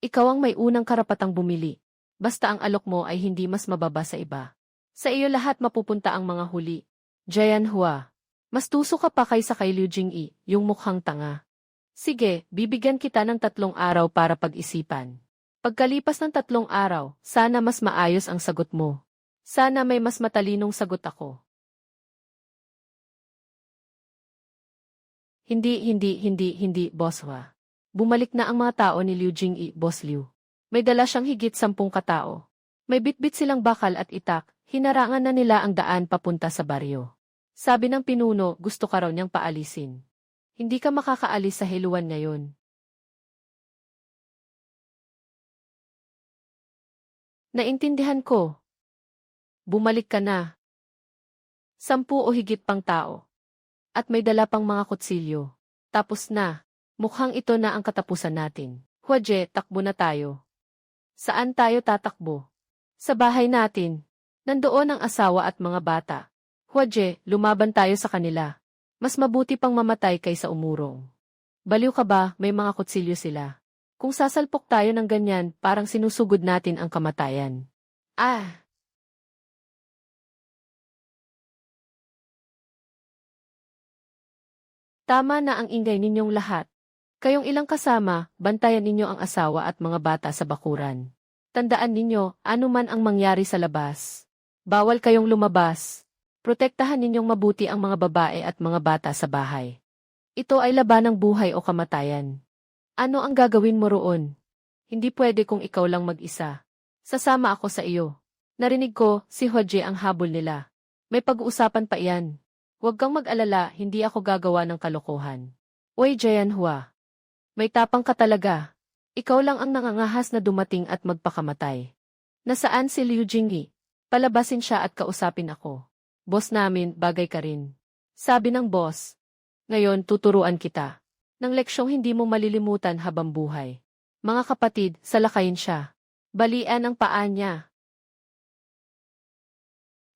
Ikaw ang may unang karapatang bumili. Basta ang alok mo ay hindi mas mababa sa iba. Sa iyo lahat mapupunta ang mga huli. Jianhua. Mas tuso ka pa kaysa kay Liu Jingyi, yung mukhang tanga. Sige, bibigyan kita ng 3 araw para pag-isipan. Pagkalipas ng 3 araw, sana mas maayos ang sagot mo. Sana may mas matalinong sagot ako. Hindi, Boss Hua. Bumalik na ang mga tao ni Liu Jingyi, Boss Liu. May dala siyang higit 10 katao. May bitbit silang bakal at itak, hinarangan na nila ang daan papunta sa baryo. Sabi ng pinuno, gusto ka raw niyang paalisin. Hindi ka makakaalis sa Heluan ngayon. Naintindihan ko. Bumalik ka na. 10 o higit pang tao. At may dala pang mga kutsilyo. Tapos na. Mukhang ito na ang katapusan natin. Hwaje, takbo na tayo. Saan tayo tatakbo? Sa bahay natin. Nandoon ang asawa at mga bata. Hwaje, lumaban tayo sa kanila. Mas mabuti pang mamatay kaysa umurong. Baliw ka ba, may mga kutsilyo sila. Kung sasalpok tayo ng ganyan, parang sinusugod natin ang kamatayan. Ah! Tama na ang ingay ninyong lahat. Kayong ilang kasama, bantayan ninyo ang asawa at mga bata sa bakuran. Tandaan ninyo, ano man ang mangyari sa labas. Bawal kayong lumabas. Protektahan ninyong mabuti ang mga babae at mga bata sa bahay. Ito ay labanang buhay o kamatayan. Ano ang gagawin mo roon? Hindi pwede kung ikaw lang mag-isa. Sasama ako sa iyo. Narinig ko, si Hwaje ang habol nila. May pag-uusapan pa iyan. Huwag kang mag-alala, hindi ako gagawa ng kalokohan. Uy, Jayanhua. May tapang ka talaga. Ikaw lang ang nangangahas na dumating at magpakamatay. Nasaan si Liu Jingyi? Palabasin siya at kausapin ako. Boss namin, bagay ka rin. Sabi ng boss. Ngayon, tuturuan kita. Ng leksyong hindi mo malilimutan habang buhay. Mga kapatid, salakayin siya. Balian ang paa niya.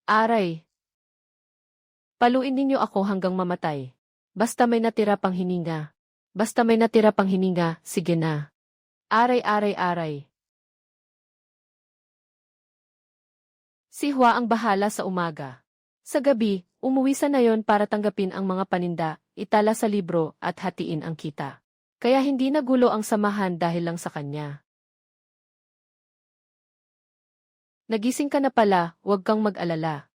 Aray. Paluin ninyo ako hanggang mamatay. Basta may natira pang hininga. Basta may natira pang hininga, sige na. Aray, aray, aray. Si Hua ang bahala sa umaga. Sa gabi, umuwi sa nayon para tanggapin ang mga paninda, itala sa libro at hatiin ang kita. Kaya hindi nagulo ang samahan dahil lang sa kanya. Nagising ka na pala, huwag kang mag-alala.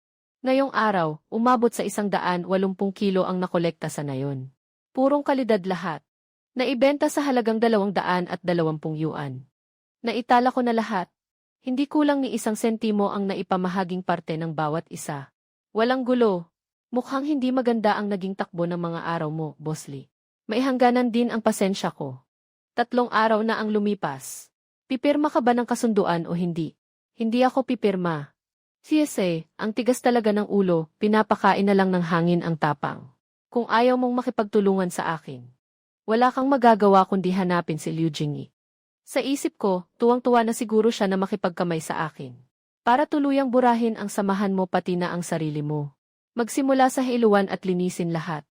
Ngayong araw, umabot sa 180 kilo ang nakolekta sa nayon. Purong kalidad lahat. Naibenta sa halagang 220 yuan. Naitala ko na lahat. Hindi kulang ni 1 sentimo ang naipamahaging parte ng bawat isa. Walang gulo. Mukhang hindi maganda ang naging takbo ng mga araw mo, Boss Lee. Maihangganan din ang pasensya ko. 3 araw na ang lumipas. Pipirma ka ba ng kasunduan o hindi? Hindi ako pipirma. CSA, ang tigas talaga ng ulo, pinapakain na lang ng hangin ang tapang. Kung ayaw mong makipagtulungan sa akin, wala kang magagawa kundi hanapin si Liu Jingyi. Sa isip ko, tuwang-tuwa na siguro siya na makipagkamay sa akin. Para tuluyang burahin ang samahan mo pati na ang sarili mo. Magsimula sa hiluan at linisin lahat.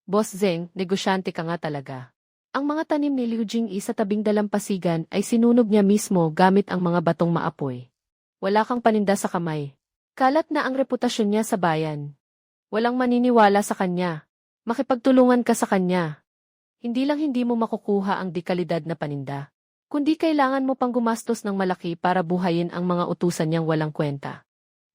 Boss Zeng, negosyante ka nga talaga. Ang mga tanim ni Liu Jingyi sa tabing dalampasigan ay sinunog niya mismo gamit ang mga batong maapoy. Wala kang paninda sa kamay. Kalat na ang reputasyon niya sa bayan. Walang maniniwala sa kanya. Makipagtulungan ka sa kanya. Hindi lang hindi mo makukuha ang dekalidad na paninda, kundi kailangan mo pang gumastos ng malaki para buhayin ang mga utusan niyang walang kwenta.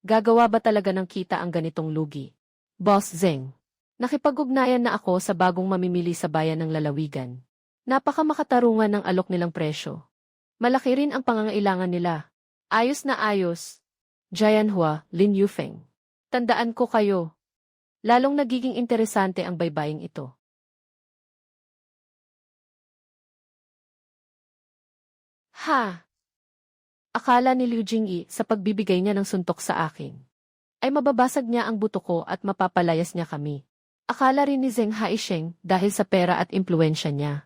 Gagawa ba talaga ng kita ang ganitong lugi? Boss Zeng, nakipag-ugnayan na ako sa bagong mamimili sa bayan ng lalawigan. Napaka-makatarungan ng alok nilang presyo. Malaki rin ang pangangailangan nila. Ayos na ayos. Jayanhua, Lin Yufeng. Tandaan ko kayo. Lalong nagiging interesante ang baybaying ito. Ha! Akala ni Liu Jingyi sa pagbibigay niya ng suntok sa akin, ay mababasag niya ang buto ko at mapapalayas niya kami. Akala rin ni Zheng Haisheng dahil sa pera at impluensya niya,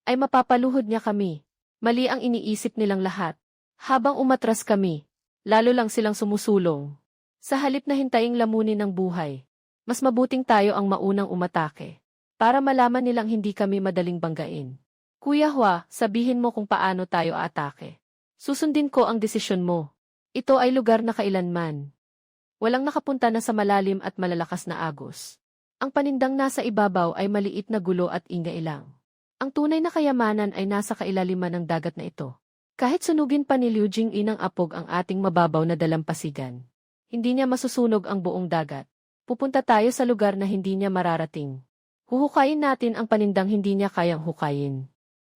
ay mapapaluhod niya kami. Mali ang iniisip nilang lahat. Habang umatras kami, lalo lang silang sumusulong. Sa halip na hintaing lamunin ng buhay, mas mabuting tayo ang maunang umatake. Para malaman nilang hindi kami madaling banggain. Kuya Hua, sabihin mo kung paano tayo aatake. Susundin ko ang desisyon mo. Ito ay lugar na kailanman. Walang nakapunta na sa malalim at malalakas na agos. Ang panindang nasa ibabaw ay maliit na gulo at ingay lang. Ang tunay na kayamanan ay nasa kailaliman ng dagat na ito. Kahit sunugin pa ni Liu Jingyi ng apog ang ating mababaw na dalampasigan, hindi niya masusunog ang buong dagat. Pupunta tayo sa lugar na hindi niya mararating. Huhukayin natin ang panindang hindi niya kayang hukayin.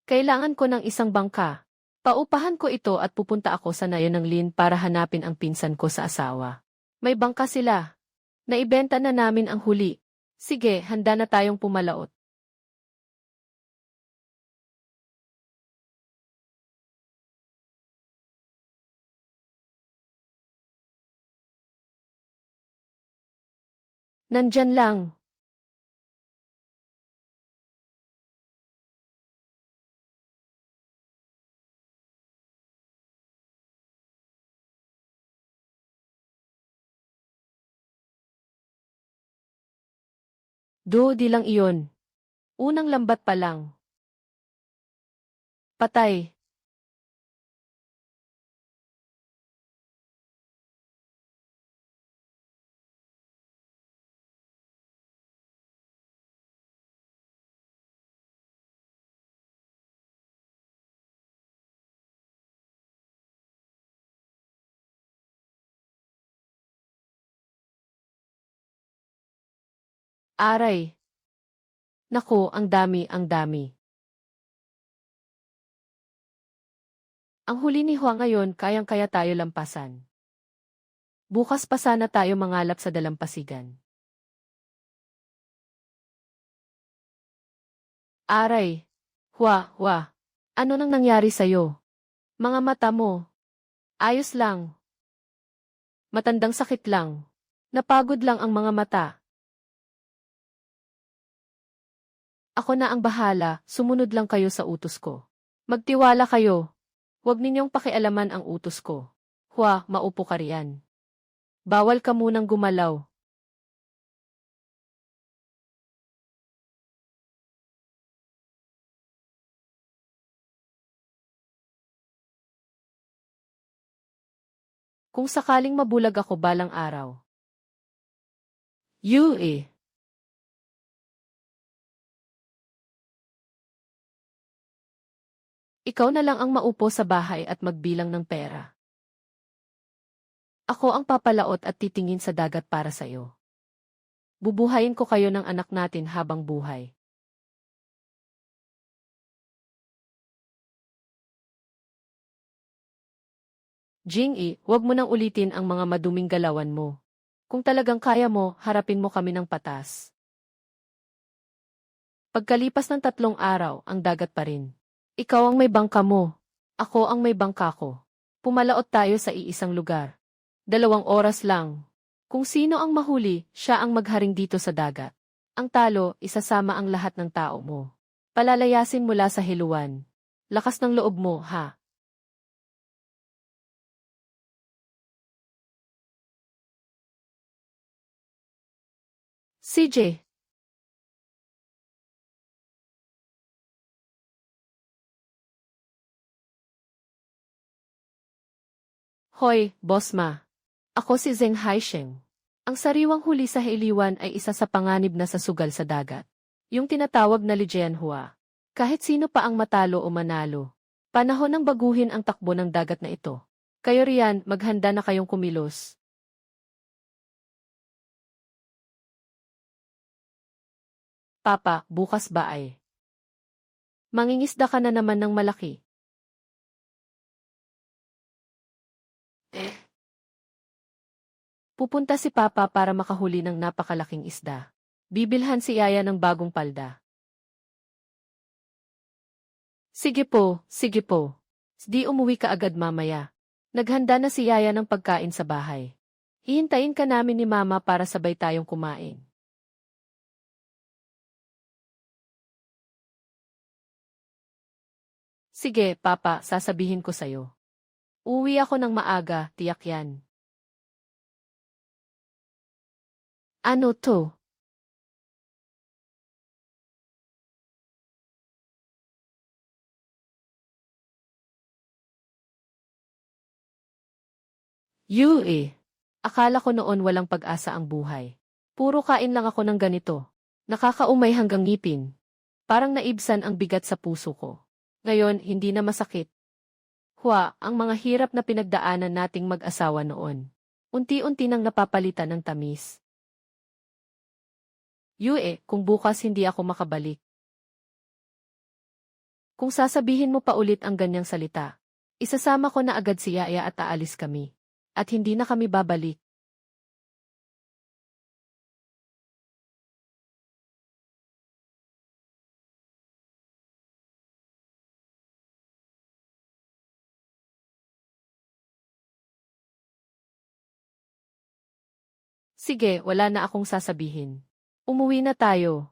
Kailangan ko ng isang bangka. Paupahan ko ito at pupunta ako sa nayon ng Lin para hanapin ang pinsan ko sa asawa. May bangka sila. Naibenta na namin ang huli. Sige, handa na tayong pumalaot. Nandyan lang. Di lang iyon. Unang lambat pa lang. Patay. Aray. Naku, ang dami, ang dami. Ang huli ni Hua ngayon, kayang-kaya tayo lampasan. Bukas pa sana tayo mangalap sa dalampasigan. Aray. Hua, Hua. Ano nang nangyari sa'yo? Mga mata mo. Ayos lang. Matandang sakit lang. Napagod lang ang mga mata. Ako na ang bahala, sumunod lang kayo sa utos ko. Magtiwala kayo. Huwag ninyong pakialaman ang utos ko. Hua, maupo ka riyan. Bawal ka munang gumalaw. Kung sakaling mabulag ako balang araw. Yue. Ikaw na lang ang maupo sa bahay at magbilang ng pera. Ako ang papalaot at titingin sa dagat para sa'yo. Bubuhayin ko kayo ng anak natin habang buhay. Jing-i, huwag mo nang ulitin ang mga maduming galawan mo. Kung talagang kaya mo, harapin mo kami ng patas. Pagkalipas ng 3 araw, ang dagat pa rin. Ikaw ang may bangka mo. Ako ang may bangka ko. Pumalaot tayo sa iisang lugar. 2 oras lang. Kung sino ang mahuli, siya ang magharing dito sa dagat. Ang talo, isasama ang lahat ng tao mo. Palalayasin mula sa hiluan. Lakas ng loob mo, ha? CJ. Hoy, Boss Ma. Ako si Zheng Haisheng. Ang sariwang huli sa hiliwan ay isa sa panganib na sa sugal sa dagat. Yung tinatawag na Lijianhua. Kahit sino pa ang matalo o manalo. Panahon ng baguhin ang takbo ng dagat na ito. Kayo riyan, maghanda na kayong kumilos. Papa, bukas ba ay? Mangingisda ka na naman ng malaki. Pupunta si Papa para makahuli ng napakalaking isda. Bibilhan si Yaya ng bagong palda. Sige po, sige po. Di umuwi ka agad mamaya. Naghanda na si Yaya ng pagkain sa bahay. Hihintayin ka namin ni Mama para sabay tayong kumain. Sige, Papa, sasabihin ko sa'yo. Uwi ako ng maaga, tiyak yan. Ano to? Yue. Akala ko noon walang pag-asa ang buhay. Puro kain lang ako ng ganito. Nakakaumay hanggang ngipin. Parang naibsan ang bigat sa puso ko. Ngayon, hindi na masakit. Hua, ang mga hirap na pinagdaanan nating mag-asawa noon. Unti-unti nang napapalitan ng tamis. Yue, kung bukas hindi ako makabalik. Kung sasabihin mo pa ulit ang ganyang salita, isasama ko na agad si Yaya at aalis kami. At hindi na kami babalik. Sige, wala na akong sasabihin. Umuwi na tayo.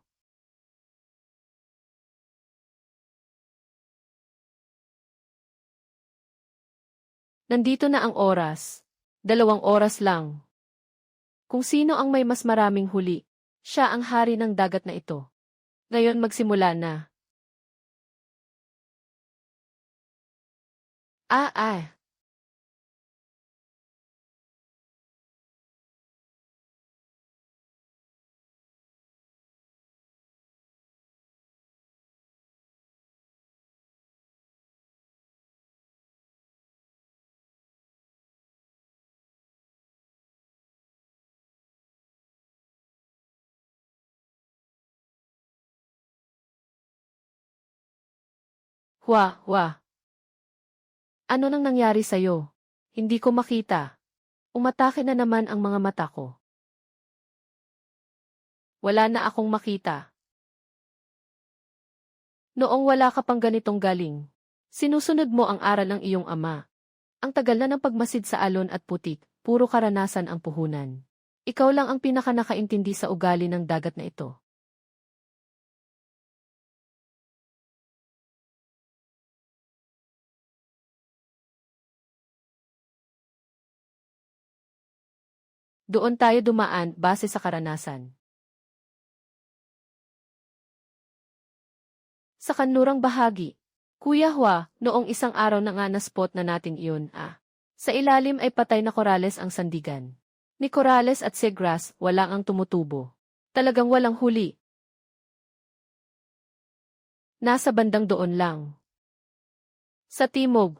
Nandito na ang oras. 2 oras lang. Kung sino ang may mas maraming huli, Siya ang hari ng dagat na ito. Ngayon magsimula na. Ah, ah. Hwa, hwa. Ano nang nangyari sa'yo? Hindi ko makita. Umatake na naman ang mga mata ko. Wala na akong makita. Noong wala ka pang ganitong galing. Sinusunod mo ang aral ng iyong ama. Ang tagal na ng pagmasid sa alon at putik, puro karanasan ang puhunan. Ikaw lang ang pinakanakaintindi sa ugali ng dagat na ito. Doon tayo dumaan base sa karanasan. Sa kanlurang bahagi, Kuya Hua, noong isang araw na nga na-spot na natin iyon, Sa ilalim ay patay na korales ang sandigan. Ni korales at seagrass, walang ang tumutubo. Talagang walang huli. Nasa bandang doon lang. Sa timog.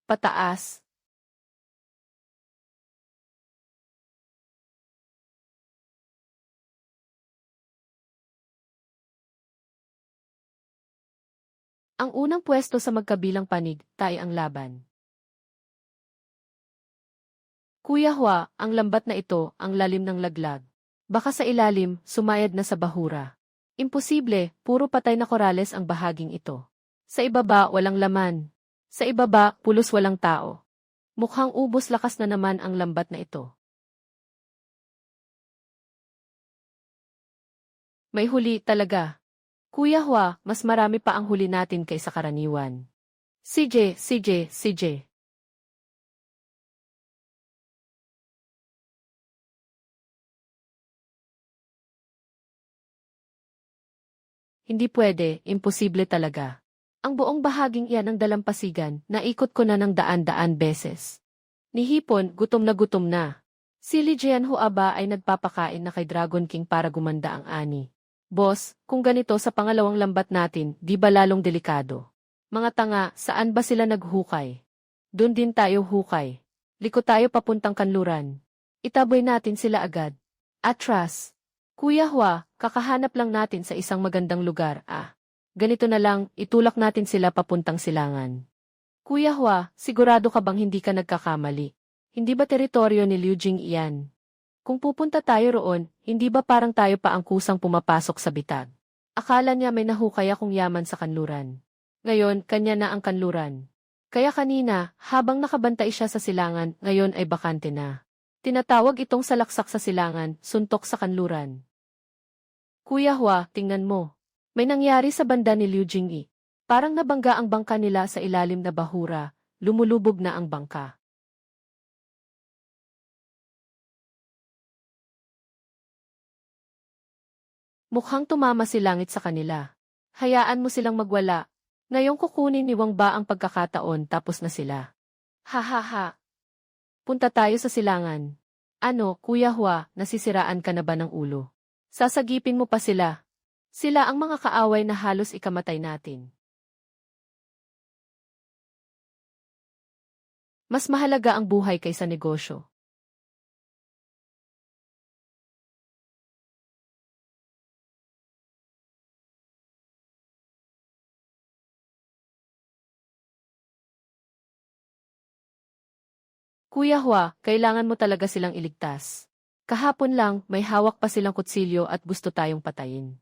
Pataas. Ang unang pwesto sa magkabilang panig, tayo ang laban. Kuya Hua, ang lambat na ito, ang lalim ng laglag. Baka sa ilalim, sumayad na sa bahura. Imposible, puro patay na korales ang bahaging ito. Sa ibaba, walang laman. Sa ibaba, pulos walang tao. Mukhang ubos lakas na naman ang lambat na ito. May huli talaga. Kuya Hua, mas marami pa ang huli natin kaysa karaniwan. CJ. Hindi pwede, imposible talaga. Ang buong bahaging iyan ng dalampasigan, naikot ko na ng daan-daan beses. Ni Hipon, gutom na. Si Li Jianhua ba ay nagpapakain na kay Dragon King para gumanda ang ani. Boss, kung ganito sa pangalawang lambat natin, di ba lalong delikado? Mga tanga, saan ba sila naghukay? Doon din tayo hukay. Liko tayo papuntang kanluran. Itaboy natin sila agad. Atras. Kuya Hua, kakahanap lang natin sa isang magandang lugar, Ganito na lang, itulak natin sila papuntang silangan. Kuya Hua, sigurado ka bang hindi ka nagkakamali? Hindi ba teritoryo ni Liu Jing iyan? Kung pupunta tayo roon, hindi ba parang tayo pa ang kusang pumapasok sa bitag? Akala niya may nahukay akong yaman sa kanluran. Ngayon, kanya na ang kanluran. Kaya kanina, habang nakabantay siya sa silangan, ngayon ay bakante na. Tinatawag itong salaksak sa silangan, suntok sa kanluran. Kuya Hua, tingnan mo. May nangyari sa banda ni Liu Jingyi. Parang nabangga ang bangka nila sa ilalim na bahura, lumulubog na ang bangka. Mukhang tumama si langit sa kanila. Hayaan mo silang magwala. Ngayong kukunin ni Wang Ba ang pagkakataon tapos na sila. Ha ha ha. Punta tayo sa silangan. Ano, Kuya Hua, nasisiraan ka na ba ng ulo? Sasagipin mo pa sila. Sila ang mga kaaway na halos ikamatay natin. Mas mahalaga ang buhay kaysa negosyo. Kuya Hua, kailangan mo talaga silang iligtas. Kahapon lang, may hawak pa silang kutsilyo at gusto tayong patayin.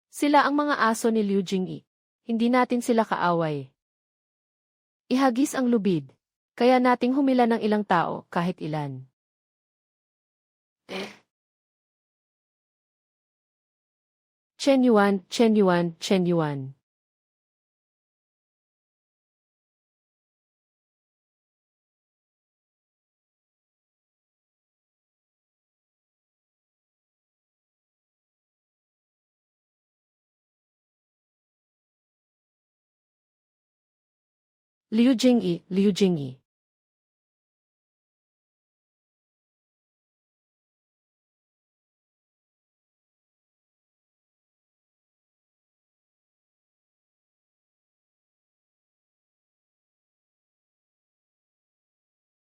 Sila ang mga aso ni Liu Jingyi. Hindi natin sila kaaway. Ihagis ang lubid. Kaya nating humila ng ilang tao, kahit ilan. Chen Yuan. Liu Jingyi, Liu Jingyi.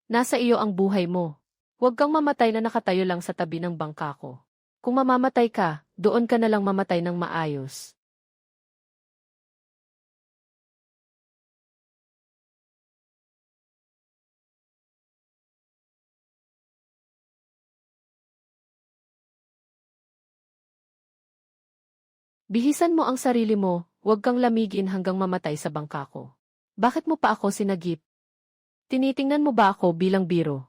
Nasa iyo ang buhay mo. Huwag kang mamatay na nakatayo lang sa tabi ng bangka ko. Kung mamamatay ka, doon ka na lang mamatay ng maayos. Bihisan mo ang sarili mo, huwag kang lamigin hanggang mamatay sa bangka ko. Bakit mo pa ako sinagip? Tinitingnan mo ba ako bilang biro?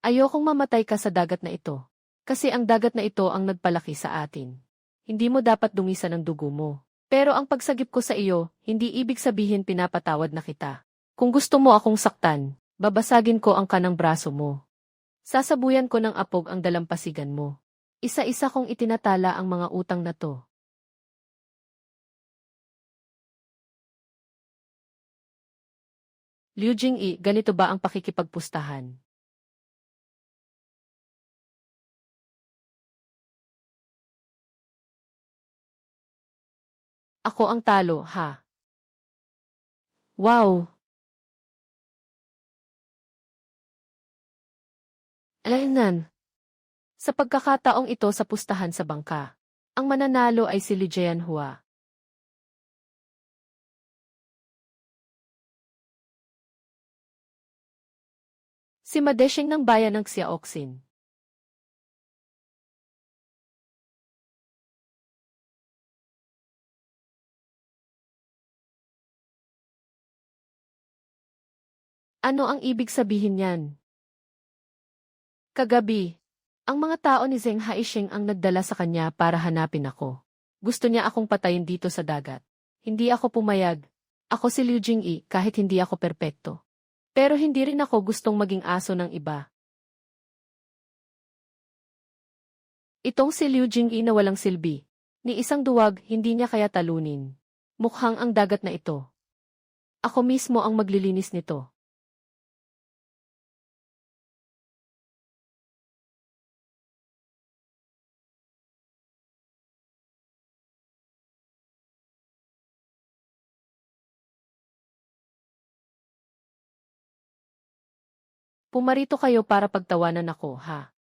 Ayokong mamatay ka sa dagat na ito. Kasi ang dagat na ito ang nagpalaki sa atin. Hindi mo dapat dumisan ang dugo mo. Pero ang pagsagip ko sa iyo, hindi ibig sabihin pinapatawad na kita. Kung gusto mo akong saktan, babasagin ko ang kanang braso mo. Sasabuyan ko ng apog ang dalampasigan mo. Isa-isa kong itinatala ang mga utang na to. Liu Jingyi, ganito ba ang pakikipagpustahan? Ako ang talo, ha? Wow! Alaynan! Sa pagkakataong ito sa pustahan sa bangka, ang mananalo ay si Li Jianhua. Si Madeshing ng bayan ng Xiaoxin. Ano ang ibig sabihin niyan? Kagabi, ang mga tao ni Zheng Haisheng ang nagdala sa kanya para hanapin ako. Gusto niya akong patayin dito sa dagat. Hindi ako pumayag. Ako si Liu Jingyi kahit hindi ako perpekto. Pero hindi rin ako gustong maging aso ng iba. Itong si Liu Jingyi na walang silbi. Ni isang duwag, hindi niya kaya talunin. Mukhang ang dagat na ito. Ako mismo ang maglilinis nito. Pumarito kayo para pagtawanan ako, ha?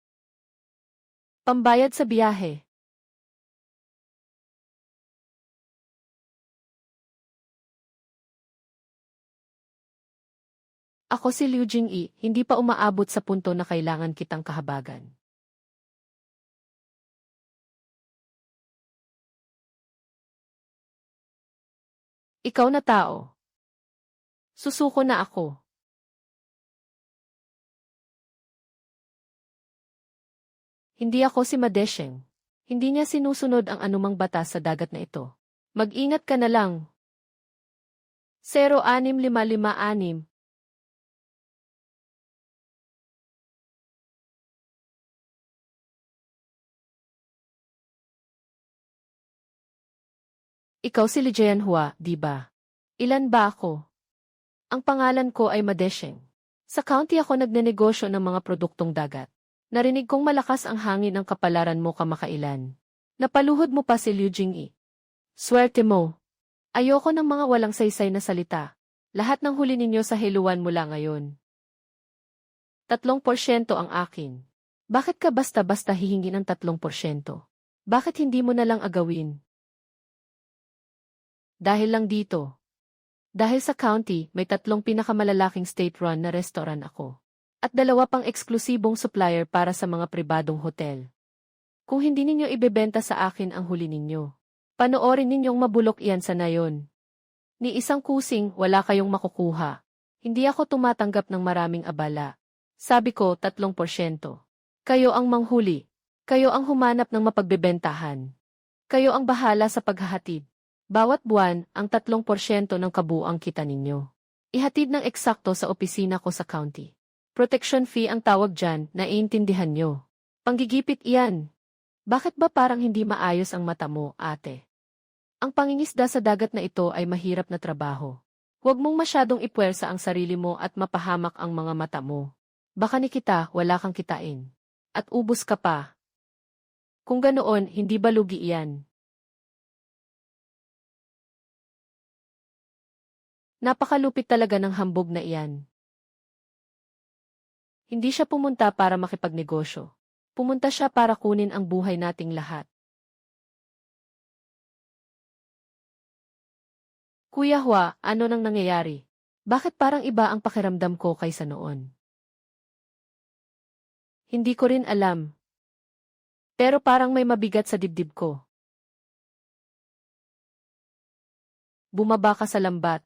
Pambayad sa biyahe. Ako si Liu Jingyi, hindi pa umaabot sa punto na kailangan kitang kahabagan. Ikaw na tao. Susuko na ako. Hindi ako si Madesheng. Hindi niya sinusunod ang anumang batas sa dagat na ito. Mag-ingat ka na lang. 06556. Ikaw si Li Jianhua, di ba? Ilan ba ako? Ang pangalan ko ay Madesheng. Sa county ako nagnenegosyo ng mga produktong dagat. Narinig kong malakas ang hangin ng kapalaran mo kamakailan. Napaluhod mo pa si Liu Jingyi. Swerte mo. Ayoko ng mga walang saysay na salita. Lahat ng huli ninyo sa hiluan mula ngayon. 3% ang akin. Bakit ka basta-basta hihingi ng 3%? Bakit hindi mo na lang agawin? Dahil lang dito. Dahil sa county, may 3 pinakamalalaking state-run na restaurant ako. At 2 pang eksklusibong supplier para sa mga pribadong hotel. Kung hindi ninyo ibebenta sa akin ang huli ninyo, panoorin ninyong mabulok iyan sa nayon. Ni isang kusing, wala kayong makukuha. Hindi ako tumatanggap ng maraming abala. Sabi ko, 3%. Kayo ang manghuli. Kayo ang humanap ng mapagbebentahan. Kayo ang bahala sa paghahatid. Bawat buwan, ang 3% ng kabuuang kita ninyo. Ihatid ng eksakto sa opisina ko sa county. Protection fee ang tawag dyan, naiintindihan nyo. Panggigipit iyan. Bakit ba parang hindi maayos ang mata mo, ate? Ang pangingisda sa dagat na ito ay mahirap na trabaho. Huwag mong masyadong ipuwersa ang sarili mo at mapahamak ang mga mata mo. Baka ni kita, wala kang kitain. At ubos ka pa. Kung ganoon, hindi ba lugi iyan? Napakalupit talaga ng hambog na iyan. Hindi siya pumunta para makipagnegosyo. Pumunta siya para kunin ang buhay nating lahat. Kuya Hua, ano nang nangyayari? Bakit parang iba ang pakiramdam ko kaysa noon? Hindi ko rin alam. Pero parang may mabigat sa dibdib ko. Bumaba ka sa lambat.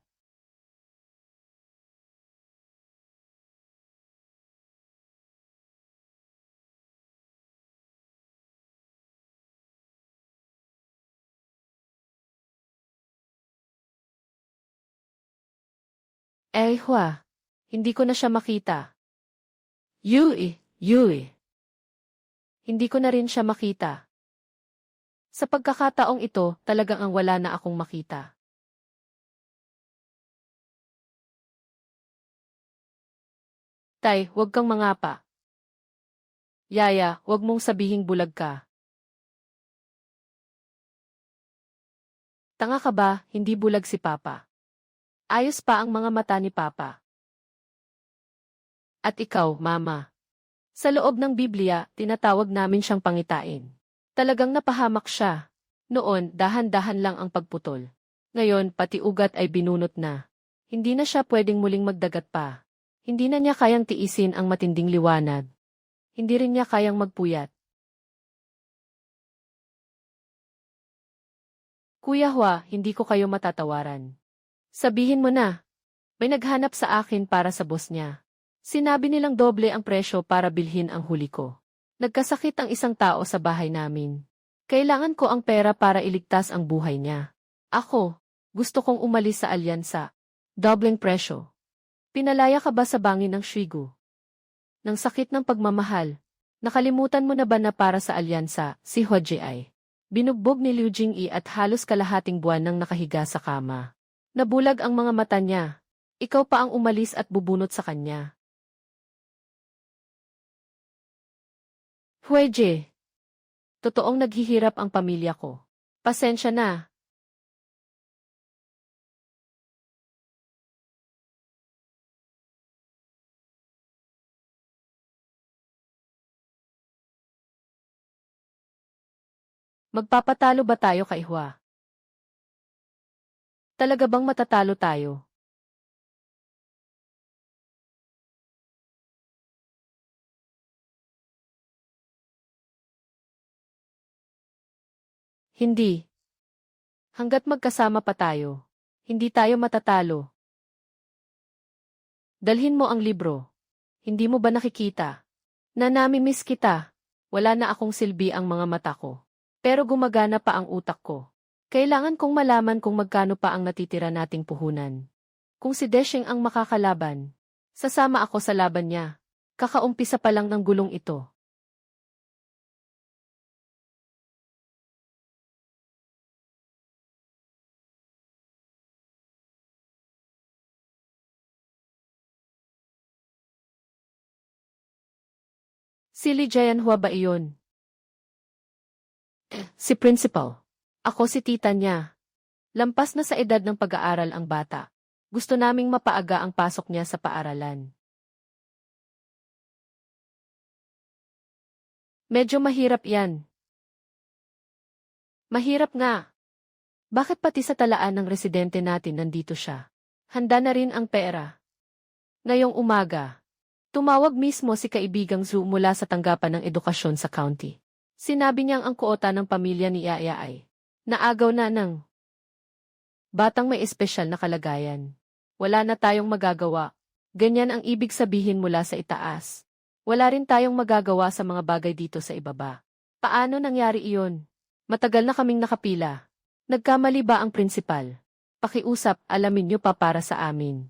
Hua. Hindi ko na siya makita. Yui. Hindi ko na rin siya makita. Sa pagkakataong ito, talagang ang wala na akong makita. Tay, huwag kang mangapa. Yaya, huwag mong sabihing bulag ka. Tanga ka ba, hindi bulag si Papa. Ayos pa ang mga mata ni Papa. At ikaw, Mama. Sa loob ng Biblia, tinatawag namin siyang pangitain. Talagang napahamak siya. Noon, dahan-dahan lang ang pagputol. Ngayon, pati ugat ay binunot na. Hindi na siya pwedeng muling magdagat pa. Hindi na niya kayang tiisin ang matinding liwanag. Hindi rin niya kayang magpuyat. Kuya Hua, hindi ko kayo matatawaran. Sabihin mo na. May naghanap sa akin para sa boss niya. Sinabi nilang doble ang presyo para bilhin ang huli ko. Nagkasakit ang isang tao sa bahay namin. Kailangan ko ang pera para iligtas ang buhay niya. Ako, gusto kong umalis sa alyansa. Dobleng presyo. Pinalaya ka ba sa bangin ng Shigu? Nang sakit ng pagmamahal, nakalimutan mo na ba na para sa alyansa, si Huaji ay binugbog ni Liu Jingyi at halos kalahating buwan nang nakahiga sa kama. Nabulag ang mga mata niya. Ikaw pa ang umalis at bubunot sa kanya. Huaji. Totoong naghihirap ang pamilya ko. Pasensya na. Magpapatalo ba tayo kay Hua? Talaga bang matatalo tayo? Hindi. Hanggat magkasama pa tayo, hindi tayo matatalo. Dalhin mo ang libro. Hindi mo ba nakikita? Na nami-miss kita. Wala na akong silbi ang mga mata ko. Pero gumagana pa ang utak ko. Kailangan kong malaman kung magkano pa ang natitira nating puhunan. Kung si Desheng ang makakalaban, sasama ako sa laban niya. Kakaumpisa pa lang ng gulong ito. Si Li Jianhua ba iyon? Si Principal. Ako si tita niya. Lampas na sa edad ng pag-aaral ang bata. Gusto naming mapaaga ang pasok niya sa paaralan. Medyo mahirap yan. Mahirap nga. Bakit pati sa talaan ng residente natin nandito siya? Handa na rin ang pera. Ngayong umaga, tumawag mismo si kaibigang Zhu mula sa tanggapan ng edukasyon sa county. Sinabi niyang ang kuota ng pamilya ni Yaya ay naagaw na ng batang may espesyal na kalagayan. Wala na tayong magagawa. Ganyan ang ibig sabihin mula sa itaas. Wala rin tayong magagawa sa mga bagay dito sa ibaba. Paano nangyari iyon? Matagal na kaming nakapila. Nagkamali ba ang prinsipal? Pakiusap, alamin niyo pa para sa amin.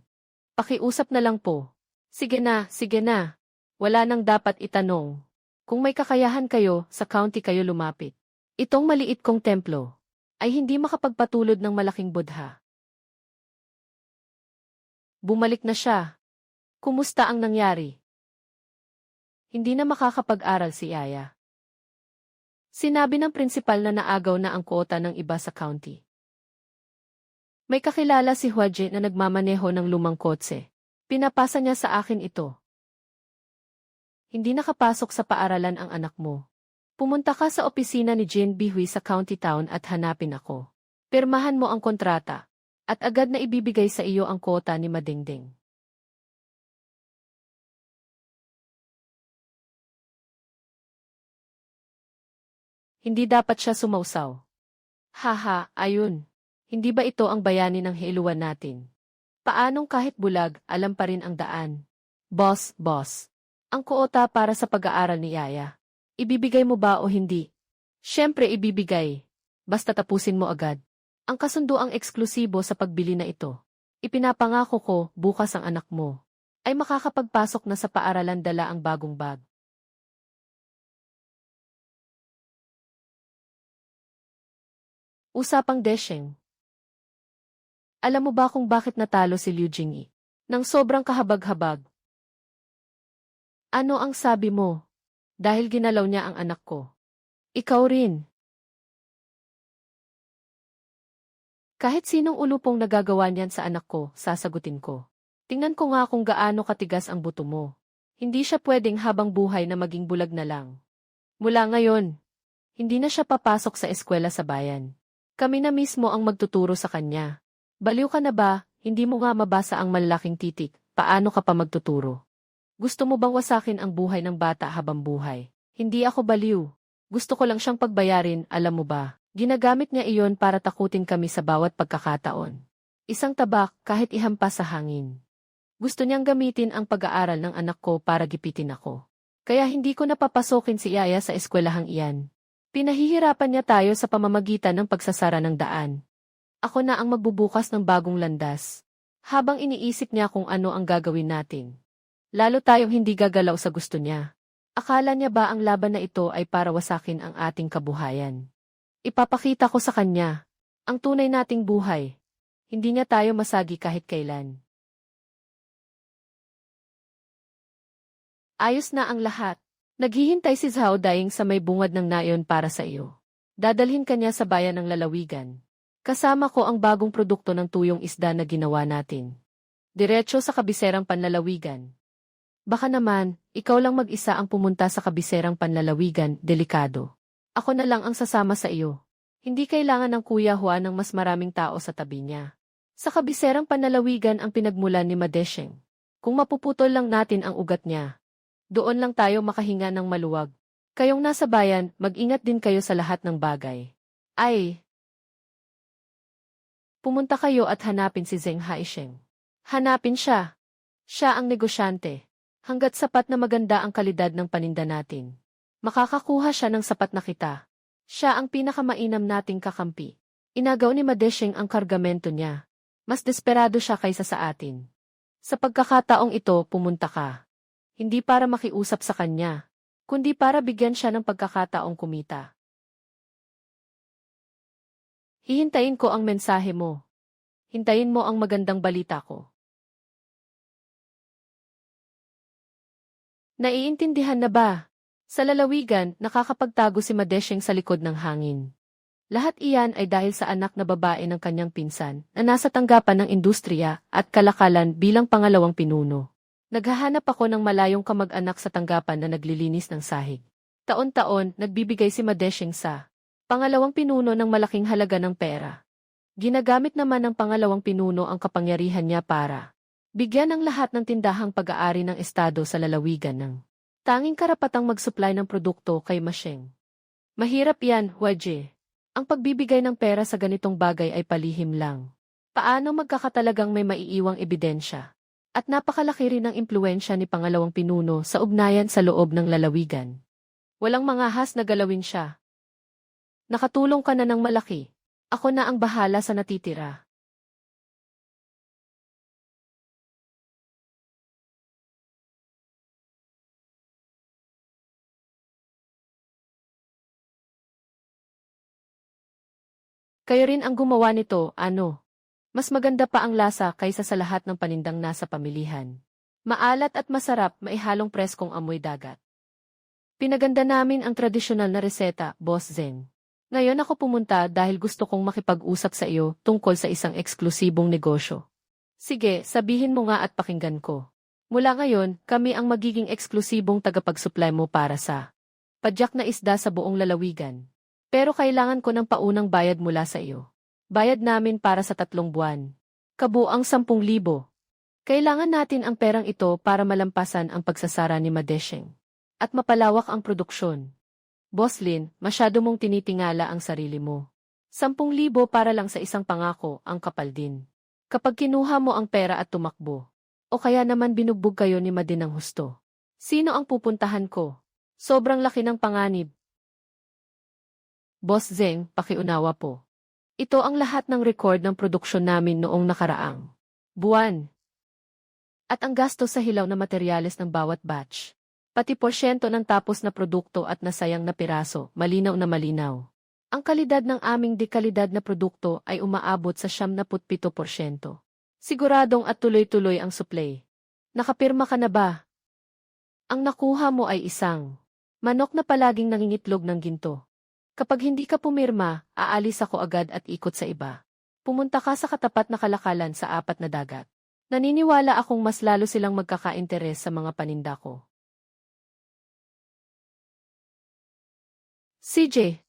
Pakiusap na lang po. Sige na, sige na. Wala nang dapat itanong. Kung may kakayahan kayo, sa county kayo lumapit. Itong maliit kong templo ay hindi makapagpatulod ng malaking Buddha. Bumalik na siya. Kumusta ang nangyari? Hindi na makakapag-aral si Yaya. Sinabi ng prinsipal na naagaw na ang kuota ng iba sa county. May kakilala si Huaje na nagmamaneho ng lumang kotse. Pinapasa niya sa akin ito. Hindi nakapasok sa paaralan ang anak mo. Pumunta ka sa opisina ni Jin Bihui sa county town at hanapin ako. Pirmahan mo ang kontrata. At agad na ibibigay sa iyo ang kuota ni Madingding. Hindi dapat siya sumausaw. Haha, ayun. Hindi ba ito ang bayani ng hiluan natin? Paanong kahit bulag, alam pa rin ang daan? Boss. Ang kuota para sa pag-aaral ni Yaya. Ibibigay mo ba o hindi? Siyempre ibibigay. Basta tapusin mo agad. Ang kasunduang eksklusibo sa pagbili na ito. Ipinapangako ko, bukas ang anak mo ay makakapagpasok na sa paaralan dala ang bagong bag. Usapang desheng. Alam mo ba kung bakit natalo si Liu Jingyi? Nang sobrang kahabag-habag. Ano ang sabi mo? Dahil ginalaw niya ang anak ko. Ikaw rin. Kahit sinong ulupong nagagawa niyan sa anak ko, sasagutin ko. Tingnan ko nga kung gaano katigas ang buto mo. Hindi siya pwedeng habang buhay na maging bulag na lang. Mula ngayon, hindi na siya papasok sa eskwela sa bayan. Kami na mismo ang magtuturo sa kanya. Baliw ka na ba? Hindi mo nga mabasa ang malalaking titik. Paano ka pa magtuturo? Gusto mo bang wasakin ang buhay ng bata habang buhay? Hindi ako baliw. Gusto ko lang siyang pagbayarin, alam mo ba? Ginagamit niya iyon para takutin kami sa bawat pagkakataon. Isang tabak kahit ihampas sa hangin. Gusto niyang gamitin ang pag-aaral ng anak ko para gipitin ako. Kaya hindi ko napapasokin si Yaya sa eskwelahang iyan. Pinahihirapan niya tayo sa pamamagitan ng pagsasara ng daan. Ako na ang magbubukas ng bagong landas. Habang iniisip niya kung ano ang gagawin natin. Lalo tayong hindi gagalaw sa gusto niya. Akala niya ba ang laban na ito ay para wasakin ang ating kabuhayan? Ipapakita ko sa kanya ang tunay nating buhay. Hindi niya tayo masagi kahit kailan. Ayos na ang lahat. Naghihintay si Zhao Daing sa may bungad ng nayon para sa iyo. Dadalhin kanya sa bayan ng lalawigan. Kasama ko ang bagong produkto ng tuyong isda na ginawa natin. Diretso sa kabiserang panlalawigan. Baka naman, ikaw lang mag-isa ang pumunta sa kabiserang panlalawigan, delikado. Ako na lang ang sasama sa iyo. Hindi kailangan ng Kuya Juan ng mas maraming tao sa tabi niya. Sa kabiserang panlalawigan ang pinagmulan ni Madesheng. Kung mapuputol lang natin ang ugat niya, doon lang tayo makahinga ng maluwag. Kayong nasa bayan, mag-ingat din kayo sa lahat ng bagay. Ay! Pumunta kayo at hanapin si Zheng Haisheng. Hanapin siya. Siya ang negosyante. Hanggat sapat na maganda ang kalidad ng paninda natin. Makakakuha siya ng sapat na kita. Siya ang pinakamainam nating kakampi. Inagaw ni Madesheng ang kargamento niya. Mas desperado siya kaysa sa atin. Sa pagkakataong ito, pumunta ka. Hindi para makiusap sa kanya, kundi para bigyan siya ng pagkakataong kumita. Hihintayin ko ang mensahe mo. Hintayin mo ang magandang balita ko. Naiintindihan na ba? Sa lalawigan, nakakapagtago si Madesheng sa likod ng hangin. Lahat iyan ay dahil sa anak na babae ng kanyang pinsan na nasa tanggapan ng industriya at kalakalan bilang pangalawang pinuno. Naghahanap ako ng malayong kamag-anak sa tanggapan na naglilinis ng sahig. Taon-taon, nagbibigay si Madesheng sa pangalawang pinuno ng malaking halaga ng pera. Ginagamit naman ng pangalawang pinuno ang kapangyarihan niya para bigyan ng lahat ng tindahang pag-aari ng estado sa lalawigan ng tanging karapatang mag-supply ng produkto kay Masheng. Mahirap yan, Huaje. Ang pagbibigay ng pera sa ganitong bagay ay palihim lang. Paano magkakatalagang may maiiwang ebidensya? At napakalaki rin ang impluwensya ni pangalawang pinuno sa ugnayan sa loob ng lalawigan. Walang mangahas na galawin siya. Nakatulong ka na ng malaki. Ako na ang bahala sa natitira. Kayo rin ang gumawa nito, ano? Mas maganda pa ang lasa kaysa sa lahat ng panindang nasa pamilihan. Maalat at masarap, maihalong preskong amoy dagat. Pinaganda namin ang tradisyonal na reseta, Boss Zeng. Ngayon ako pumunta dahil gusto kong makipag-usap sa iyo tungkol sa isang eksklusibong negosyo. Sige, sabihin mo nga at pakinggan ko. Mula ngayon, kami ang magiging eksklusibong tagapag-supply mo para sa padyak na isda sa buong lalawigan. Pero kailangan ko ng paunang bayad mula sa iyo. Bayad namin para sa 3 buwan. Kabuang 10,000. Kailangan natin ang perang ito para malampasan ang pagsasara ni Madesheng. At mapalawak ang produksyon. Boss Lin, masyado mong tinitingala ang sarili mo. 10,000 para lang sa isang pangako, ang kapal din. Kapag kinuha mo ang pera at tumakbo. O kaya naman binugbog kayo ni Made ng husto. Sino ang pupuntahan ko? Sobrang laki ng panganib. Boss Zeng, pakiunawa po. Ito ang lahat ng record ng produksyon namin noong nakaraang buwan. At ang gasto sa hilaw na materyales ng bawat batch. Pati porsyento ng tapos na produkto at nasayang na piraso, malinaw na malinaw. Ang kalidad ng aming dekalidad na produkto ay umaabot sa 77%. Siguradong at tuloy-tuloy ang supply. Nakapirma ka na ba? Ang nakuha mo ay isang manok na palaging nangingitlog ng ginto. Kapag hindi ka pumirma, aalis ako agad at ikot sa iba. Pumunta ka sa katapat na kalakalan sa 4 na dagat. Naniniwala akong mas lalo silang magkakainteres sa mga paninda ko. CJ,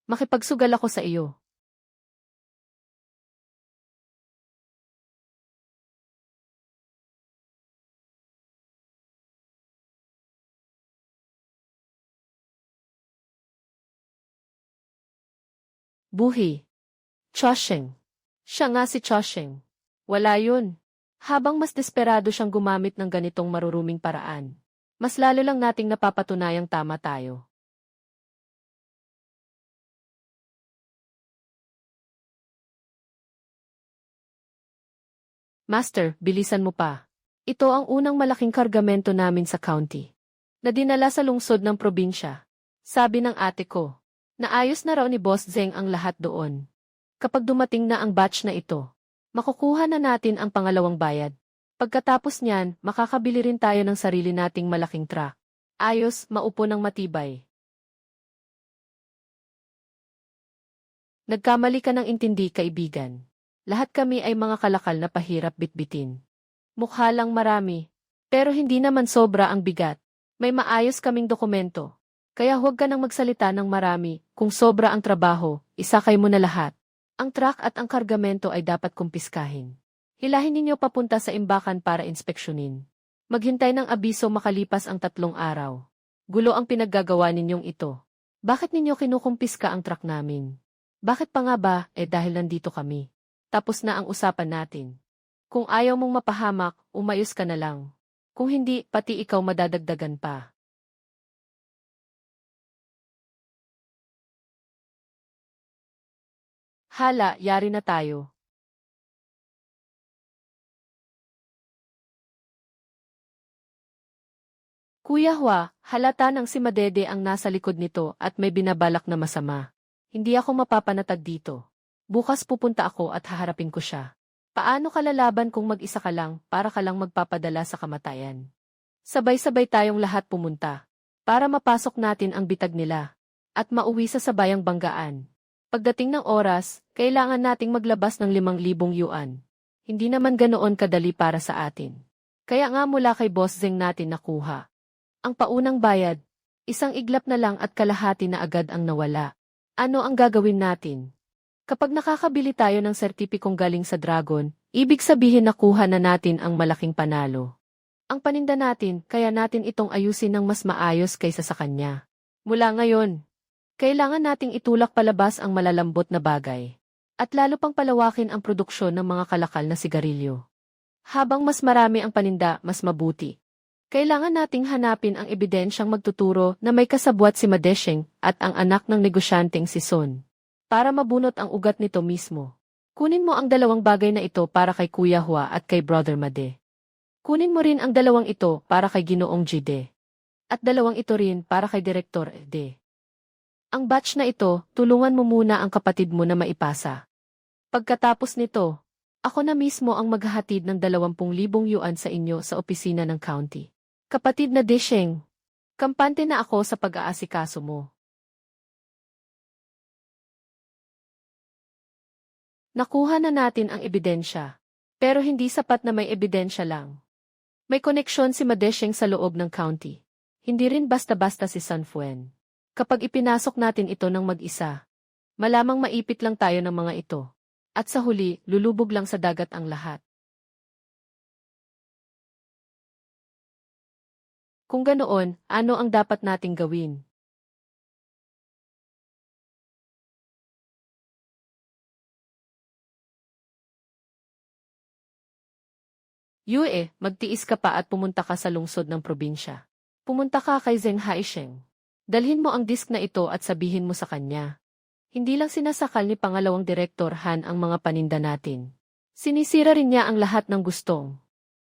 makipagsugal ako sa iyo. Buhi. Chosheng. Siya nga si Chosheng. Wala yun. Habang mas desperado siyang gumamit ng ganitong maruruming paraan, mas lalo lang nating napapatunayang tama tayo. Master, bilisan mo pa. Ito ang unang malaking kargamento namin sa county. Na dinala sa lungsod ng probinsya. Sabi ng ate ko. Naayos na raw ni Boss Zeng ang lahat doon. Kapag dumating na ang batch na ito, makukuha na natin ang pangalawang bayad. Pagkatapos niyan, makakabili rin tayo ng sarili nating malaking truck. Ayos, maupo ng matibay. Nagkamali ka ng intindi, kaibigan. Lahat kami ay mga kalakal na pahirap bitbitin. Mukha lang marami, pero hindi naman sobra ang bigat. May maayos kaming dokumento. Kaya huwag ka nang magsalita ng marami, kung sobra ang trabaho, isakay mo na lahat. Ang truck at ang kargamento ay dapat kumpiskahin. Hilahin ninyo papunta sa imbakan para inspeksyonin. Maghintay ng abiso makalipas ang 3 araw. Gulo ang pinaggagawa ninyong ito. Bakit ninyo kinukumpiska ang truck namin? Bakit pa nga ba, dahil nandito kami. Tapos na ang usapan natin. Kung ayaw mong mapahamak, umayos ka na lang. Kung hindi, pati ikaw madadagdagan pa. Hala, yari na tayo. Kuya Hua, halata ng si Madede ang nasa likod nito at may binabalak na masama. Hindi ako mapapanatag dito. Bukas pupunta ako at haharapin ko siya. Paano ka lalaban kung mag-isa ka lang para ka lang magpapadala sa kamatayan? Sabay-sabay tayong lahat pumunta para mapasok natin ang bitag nila at mauwi sa sabayang banggaan. Pagdating ng oras, kailangan nating maglabas ng 5,000 yuan. Hindi naman ganoon kadali para sa atin. Kaya nga mula kay Boss Zeng natin nakuha. Ang paunang bayad, 1 iglap na lang at kalahati na agad ang nawala. Ano ang gagawin natin? Kapag nakakabili tayo ng sertipikong galing sa Dragon, ibig sabihin nakuha na natin ang malaking panalo. Ang paninda natin, kaya natin itong ayusin ng mas maayos kaysa sa kanya. Mula ngayon, kailangan nating itulak palabas ang malalambot na bagay. At lalo pang palawakin ang produksyon ng mga kalakal na sigarilyo. Habang mas marami ang paninda, mas mabuti. Kailangan nating hanapin ang ebidensyang magtuturo na may kasabwat si Madesheng at ang anak ng negosyanteng si Son. Para mabunot ang ugat nito mismo. Kunin mo ang 2 bagay na ito para kay Kuya Hua at kay Brother Made. Kunin mo rin ang 2 ito para kay Ginoong Jide. At 2 ito rin para kay Direktor D. Ang batch na ito, tulungan mo muna ang kapatid mo na maipasa. Pagkatapos nito, ako na mismo ang maghahatid ng 20,000 yuan sa inyo sa opisina ng county. Kapatid na Desheng, kampante na ako sa pag-aasikaso mo. Nakuha na natin ang ebidensya. Pero hindi sapat na may ebidensya lang. May koneksyon si Madesheng sa loob ng county. Hindi rin basta-basta si Sanfuen. Kapag ipinasok natin ito ng mag-isa, malamang maipit lang tayo ng mga ito. At sa huli, lulubog lang sa dagat ang lahat. Kung ganoon, ano ang dapat nating gawin? Yue, magtiis ka pa at pumunta ka sa lungsod ng probinsya. Pumunta ka kay Zheng Haisheng. Dalhin mo ang disk na ito at sabihin mo sa kanya. Hindi lang sinasakal ni pangalawang direktor Han ang mga paninda natin. Sinisira rin niya ang lahat ng gustong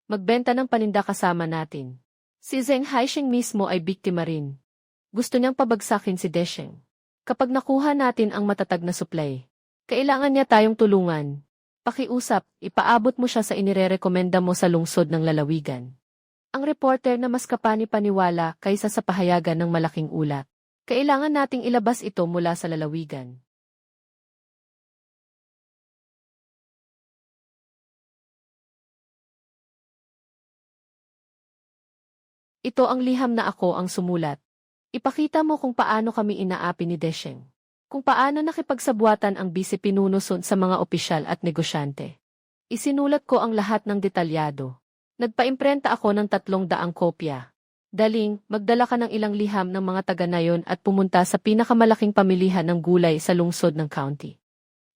magbenta ng paninda kasama natin. Si Zheng Haisheng mismo ay biktima rin. Gusto niyang pabagsakin si Desheng. Kapag nakuha natin ang matatag na supply, kailangan niya tayong tulungan. Pakiusap, ipaabot mo siya sa inirerekomenda mo sa lungsod ng lalawigan. Ang reporter na mas kapani-paniwala kaysa sa pahayagan ng malaking ulat. Kailangan nating ilabas ito mula sa lalawigan. Ito ang liham na ako ang sumulat. Ipakita mo kung paano kami inaapi ni Desheng. Kung paano nakipagsabuatan ang bise-pinuno sa mga opisyal at negosyante. Isinulat ko ang lahat ng detalyado. Nagpaimprenta ako ng 300 kopya. Daling, magdala ka ng ilang liham ng mga taga-nayon at pumunta sa pinakamalaking pamilihan ng gulay sa lungsod ng county.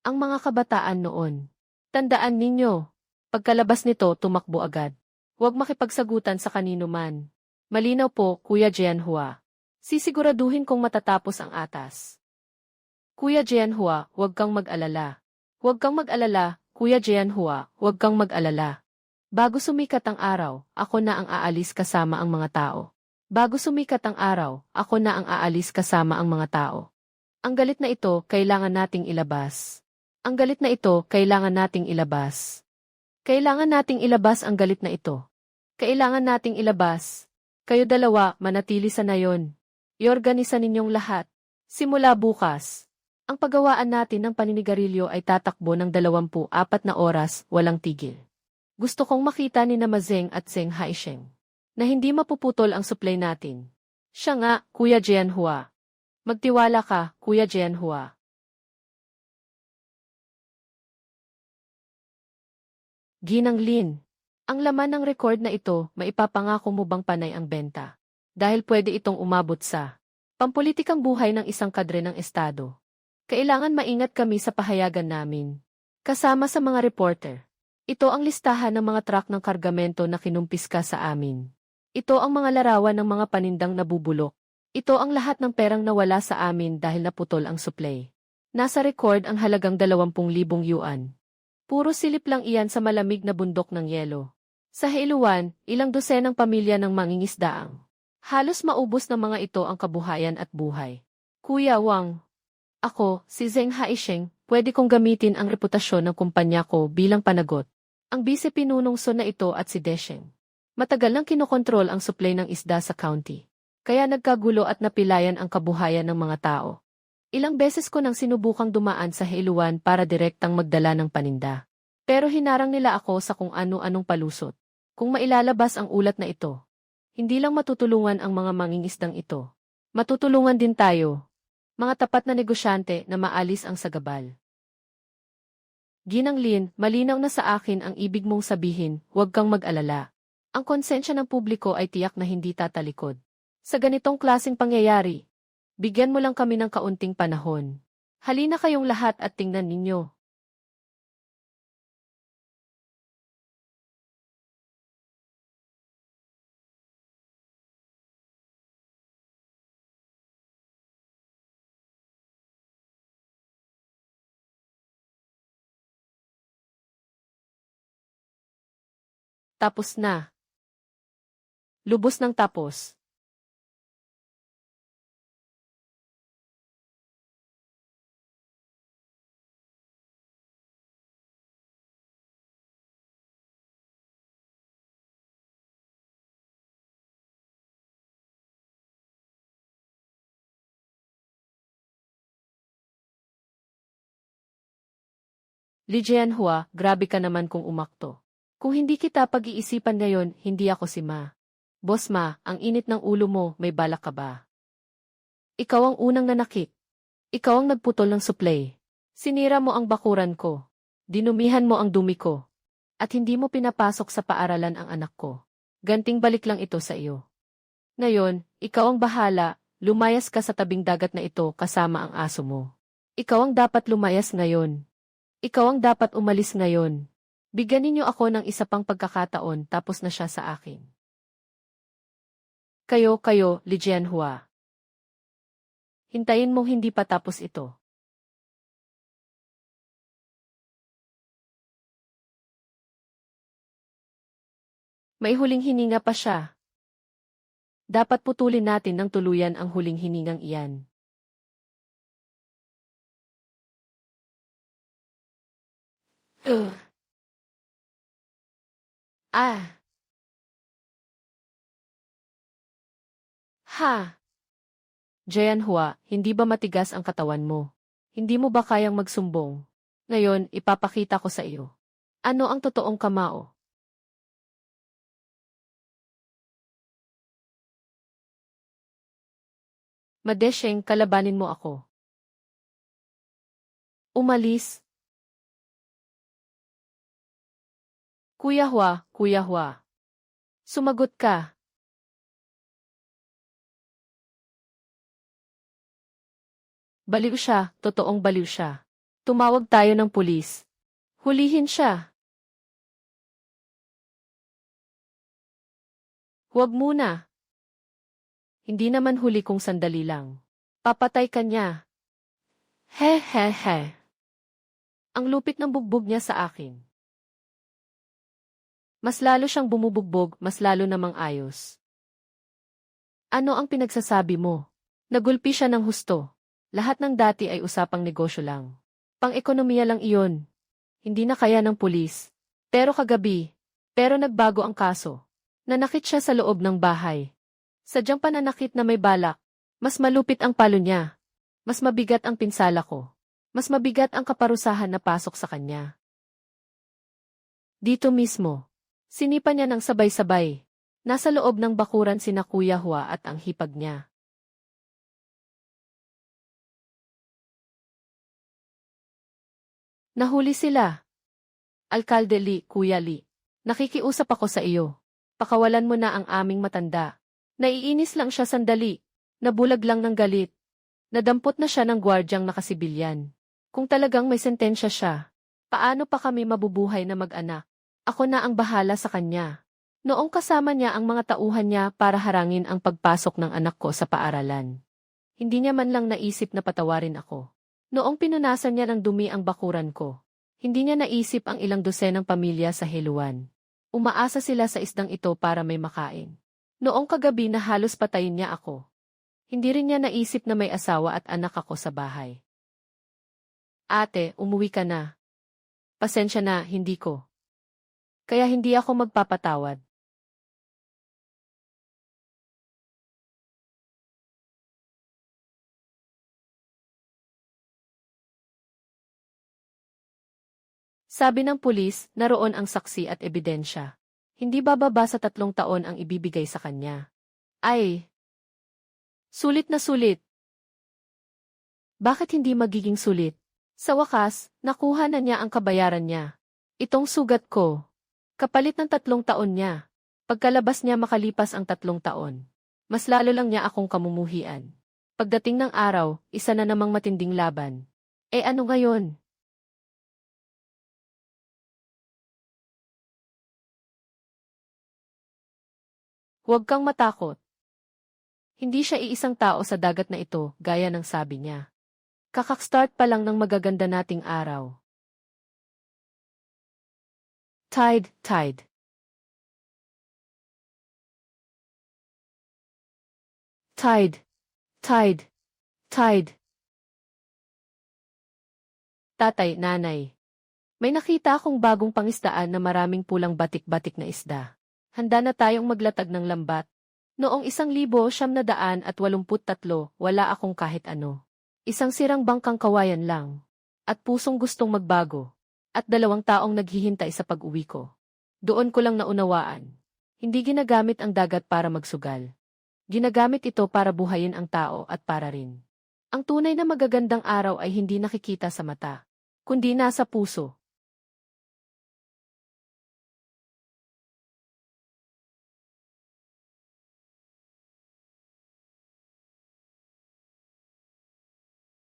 Ang mga kabataan noon. Tandaan ninyo, pagkalabas nito tumakbo agad. Huwag makipagsagutan sa kanino man. Malinaw po, Kuya Jianhua. Sisiguraduhin kong matatapos ang atas. Kuya Jianhua, huwag kang mag-alala. Huwag kang mag-alala, Kuya Jianhua, huwag kang mag-alala. Bago sumikat ang araw, ako na ang aalis kasama ang mga tao. Bago sumikat ang araw, ako na ang aalis kasama ang mga tao. Ang galit na ito, kailangan nating ilabas. Ang galit na ito, kailangan nating ilabas. Kailangan nating ilabas ang galit na ito. Kailangan nating ilabas. Kayo dalawa, manatili sa nayon. Iorganisa ninyong lahat. Simula bukas. Ang paggawaan natin ng paninigarilyo ay tatakbo ng 24 na oras, walang tigil. Gusto kong makita ni Namazeng at Zheng Haisheng na hindi mapuputol ang supply natin. Siya nga, Kuya Jianhua. Magtiwala ka, Kuya Jianhua. Ginang Lin. Ang laman ng record na ito, maipapangako mo bang panay ang benta? Dahil pwede itong umabot sa pampulitikang buhay ng isang kadre ng estado. Kailangan maingat kami sa pahayagan namin. Kasama sa mga reporter. Ito ang listahan ng mga truck ng kargamento na kinumpiska sa amin. Ito ang mga larawan ng mga panindang nabubulok. Ito ang lahat ng perang nawala sa amin dahil naputol ang supply. Nasa record ang halagang 20,000 yuan. Puro silip lang iyan sa malamig na bundok ng yelo. Sa Heiluan, ilang dosenang pamilya ng mangingisdaang. Halos maubos ng mga ito ang kabuhayan at buhay. Kuya Wang. Ako, si Zheng Haisheng, pwede kong gamitin ang reputasyon ng kumpanya ko bilang panagot. Ang bise-pinunong Son na ito at si Desheng. Matagal nang kinokontrol ang supply ng isda sa county. Kaya nagkagulo at napilayan ang kabuhayan ng mga tao. Ilang beses ko nang sinubukang dumaan sa Heiluan para direktang magdala ng paninda. Pero hinarang nila ako sa kung ano-anong palusot. Kung mailalabas ang ulat na ito, hindi lang matutulungan ang mga mangingisdang ito. Matutulungan din tayo. Mga tapat na negosyante na maalis ang sagabal. Ginang Lin, malinaw na sa akin ang ibig mong sabihin, huwag kang mag-alala. Ang konsensya ng publiko ay tiyak na hindi tatalikod. Sa ganitong klaseng pangyayari, bigyan mo lang kami ng kaunting panahon. Halina kayong lahat at tingnan ninyo. Tapos na. Lubos ng tapos. Li Jianhua, grabe ka naman kung umakto. Kung hindi kita pag-iisipan ngayon, hindi ako si Ma. Boss Ma, ang init ng ulo mo, may balak ka ba? Ikaw ang unang nanakit. Ikaw ang nagputol ng supply. Sinira mo ang bakuran ko. Dinumihan mo ang dumi ko. At hindi mo pinapasok sa paaralan ang anak ko. Ganting balik lang ito sa iyo. Ngayon, ikaw ang bahala, lumayas ka sa tabing dagat na ito kasama ang aso mo. Ikaw ang dapat lumayas ngayon. Ikaw ang dapat umalis ngayon. Bigyan ninyo ako ng isa pang pagkakataon tapos na siya sa akin. Kayo, Li Jianhua. Hintayin mong hindi pa tapos ito. May huling hininga pa siya. Dapat putulin natin ng tuluyan ang huling hiningang iyan. Ah! Ha! Jianhua, hindi ba matigas ang katawan mo? Hindi mo ba kayang magsumbong? Ngayon, ipapakita ko sa iyo. Ano ang totoong kamao? Madesheng, kalabanin mo ako. Umalis. Kuya Hua. Sumagot ka. Baliw siya, totoong baliw siya. Tumawag tayo ng pulis. Hulihin siya. Huwag muna. Hindi naman huli kung sandali lang. Papatay ka niya. He. Ang lupit ng bugbog niya sa akin. Mas lalo siyang bumubugbog, mas lalo namang ayos. Ano ang pinagsasabi mo? Nagulpi siya ng husto. Lahat ng dati ay usapang negosyo lang. Pang-ekonomiya lang iyon. Hindi na kaya ng pulis. Pero nagbago ang kaso. Nanakit siya sa loob ng bahay. Sadyang pananakit na may balak. Mas malupit ang palo niya. Mas mabigat ang pinsala ko. Mas mabigat ang kaparusahan na pasok sa kanya. Dito mismo. Sinipa niya ng sabay-sabay. Nasa loob ng bakuran sina Kuya Hua at ang hipag niya. Nahuli sila. Alkalde Li, Kuya Li. Nakikiusap ako sa iyo. Pakawalan mo na ang aming matanda. Naiinis lang siya sandali. Nabulag lang ng galit. Nadampot na siya ng gwardyang nakasibilyan. Kung talagang may sentensya siya, paano pa kami mabubuhay na mag-anak? Ako na ang bahala sa kanya. Noong kasama niya ang mga tauhan niya para harangin ang pagpasok ng anak ko sa paaralan. Hindi niya man lang naisip na patawarin ako. Noong pinunasan niya ng dumi ang bakuran ko, hindi niya naisip ang ilang dosenang pamilya sa Heluan. Umaasa sila sa isdang ito para may makain. Noong kagabi na halos patayin niya ako. Hindi rin niya naisip na may asawa at anak ako sa bahay. Ate, umuwi ka na. Pasensya na, hindi ko. Kaya hindi ako magpapatawad. Sabi ng pulis, naroon ang saksi at ebidensya. Hindi bababa sa 3 taon ang ibibigay sa kanya. Ay! Sulit na sulit. Bakit hindi magiging sulit? Sa wakas, nakuha na niya ang kabayaran niya. Itong sugat ko. Kapalit ng 3 taon niya. Pagkalabas niya makalipas ang 3 taon. Mas lalo lang niya akong kamumuhian. Pagdating ng araw, isa na namang matinding laban. Eh ano ngayon? Huwag kang matakot. Hindi siya iisang tao sa dagat na ito, gaya ng sabi niya. Kakak-start pa lang ng magaganda nating araw. Tide. Tatay, nanay. May nakita akong bagong pangisdaan na maraming pulang batik-batik na isda. Handa na tayong maglatag ng lambat. Noong 1983, wala akong kahit ano. Isang sirang bangkang kawayan lang. At pusong gustong magbago. At 2 taong naghihintay sa pag-uwi ko. Doon ko lang naunawaan. Hindi ginagamit ang dagat para magsugal. Ginagamit ito para buhayin ang tao at para rin. Ang tunay na magagandang araw ay hindi nakikita sa mata, kundi nasa puso.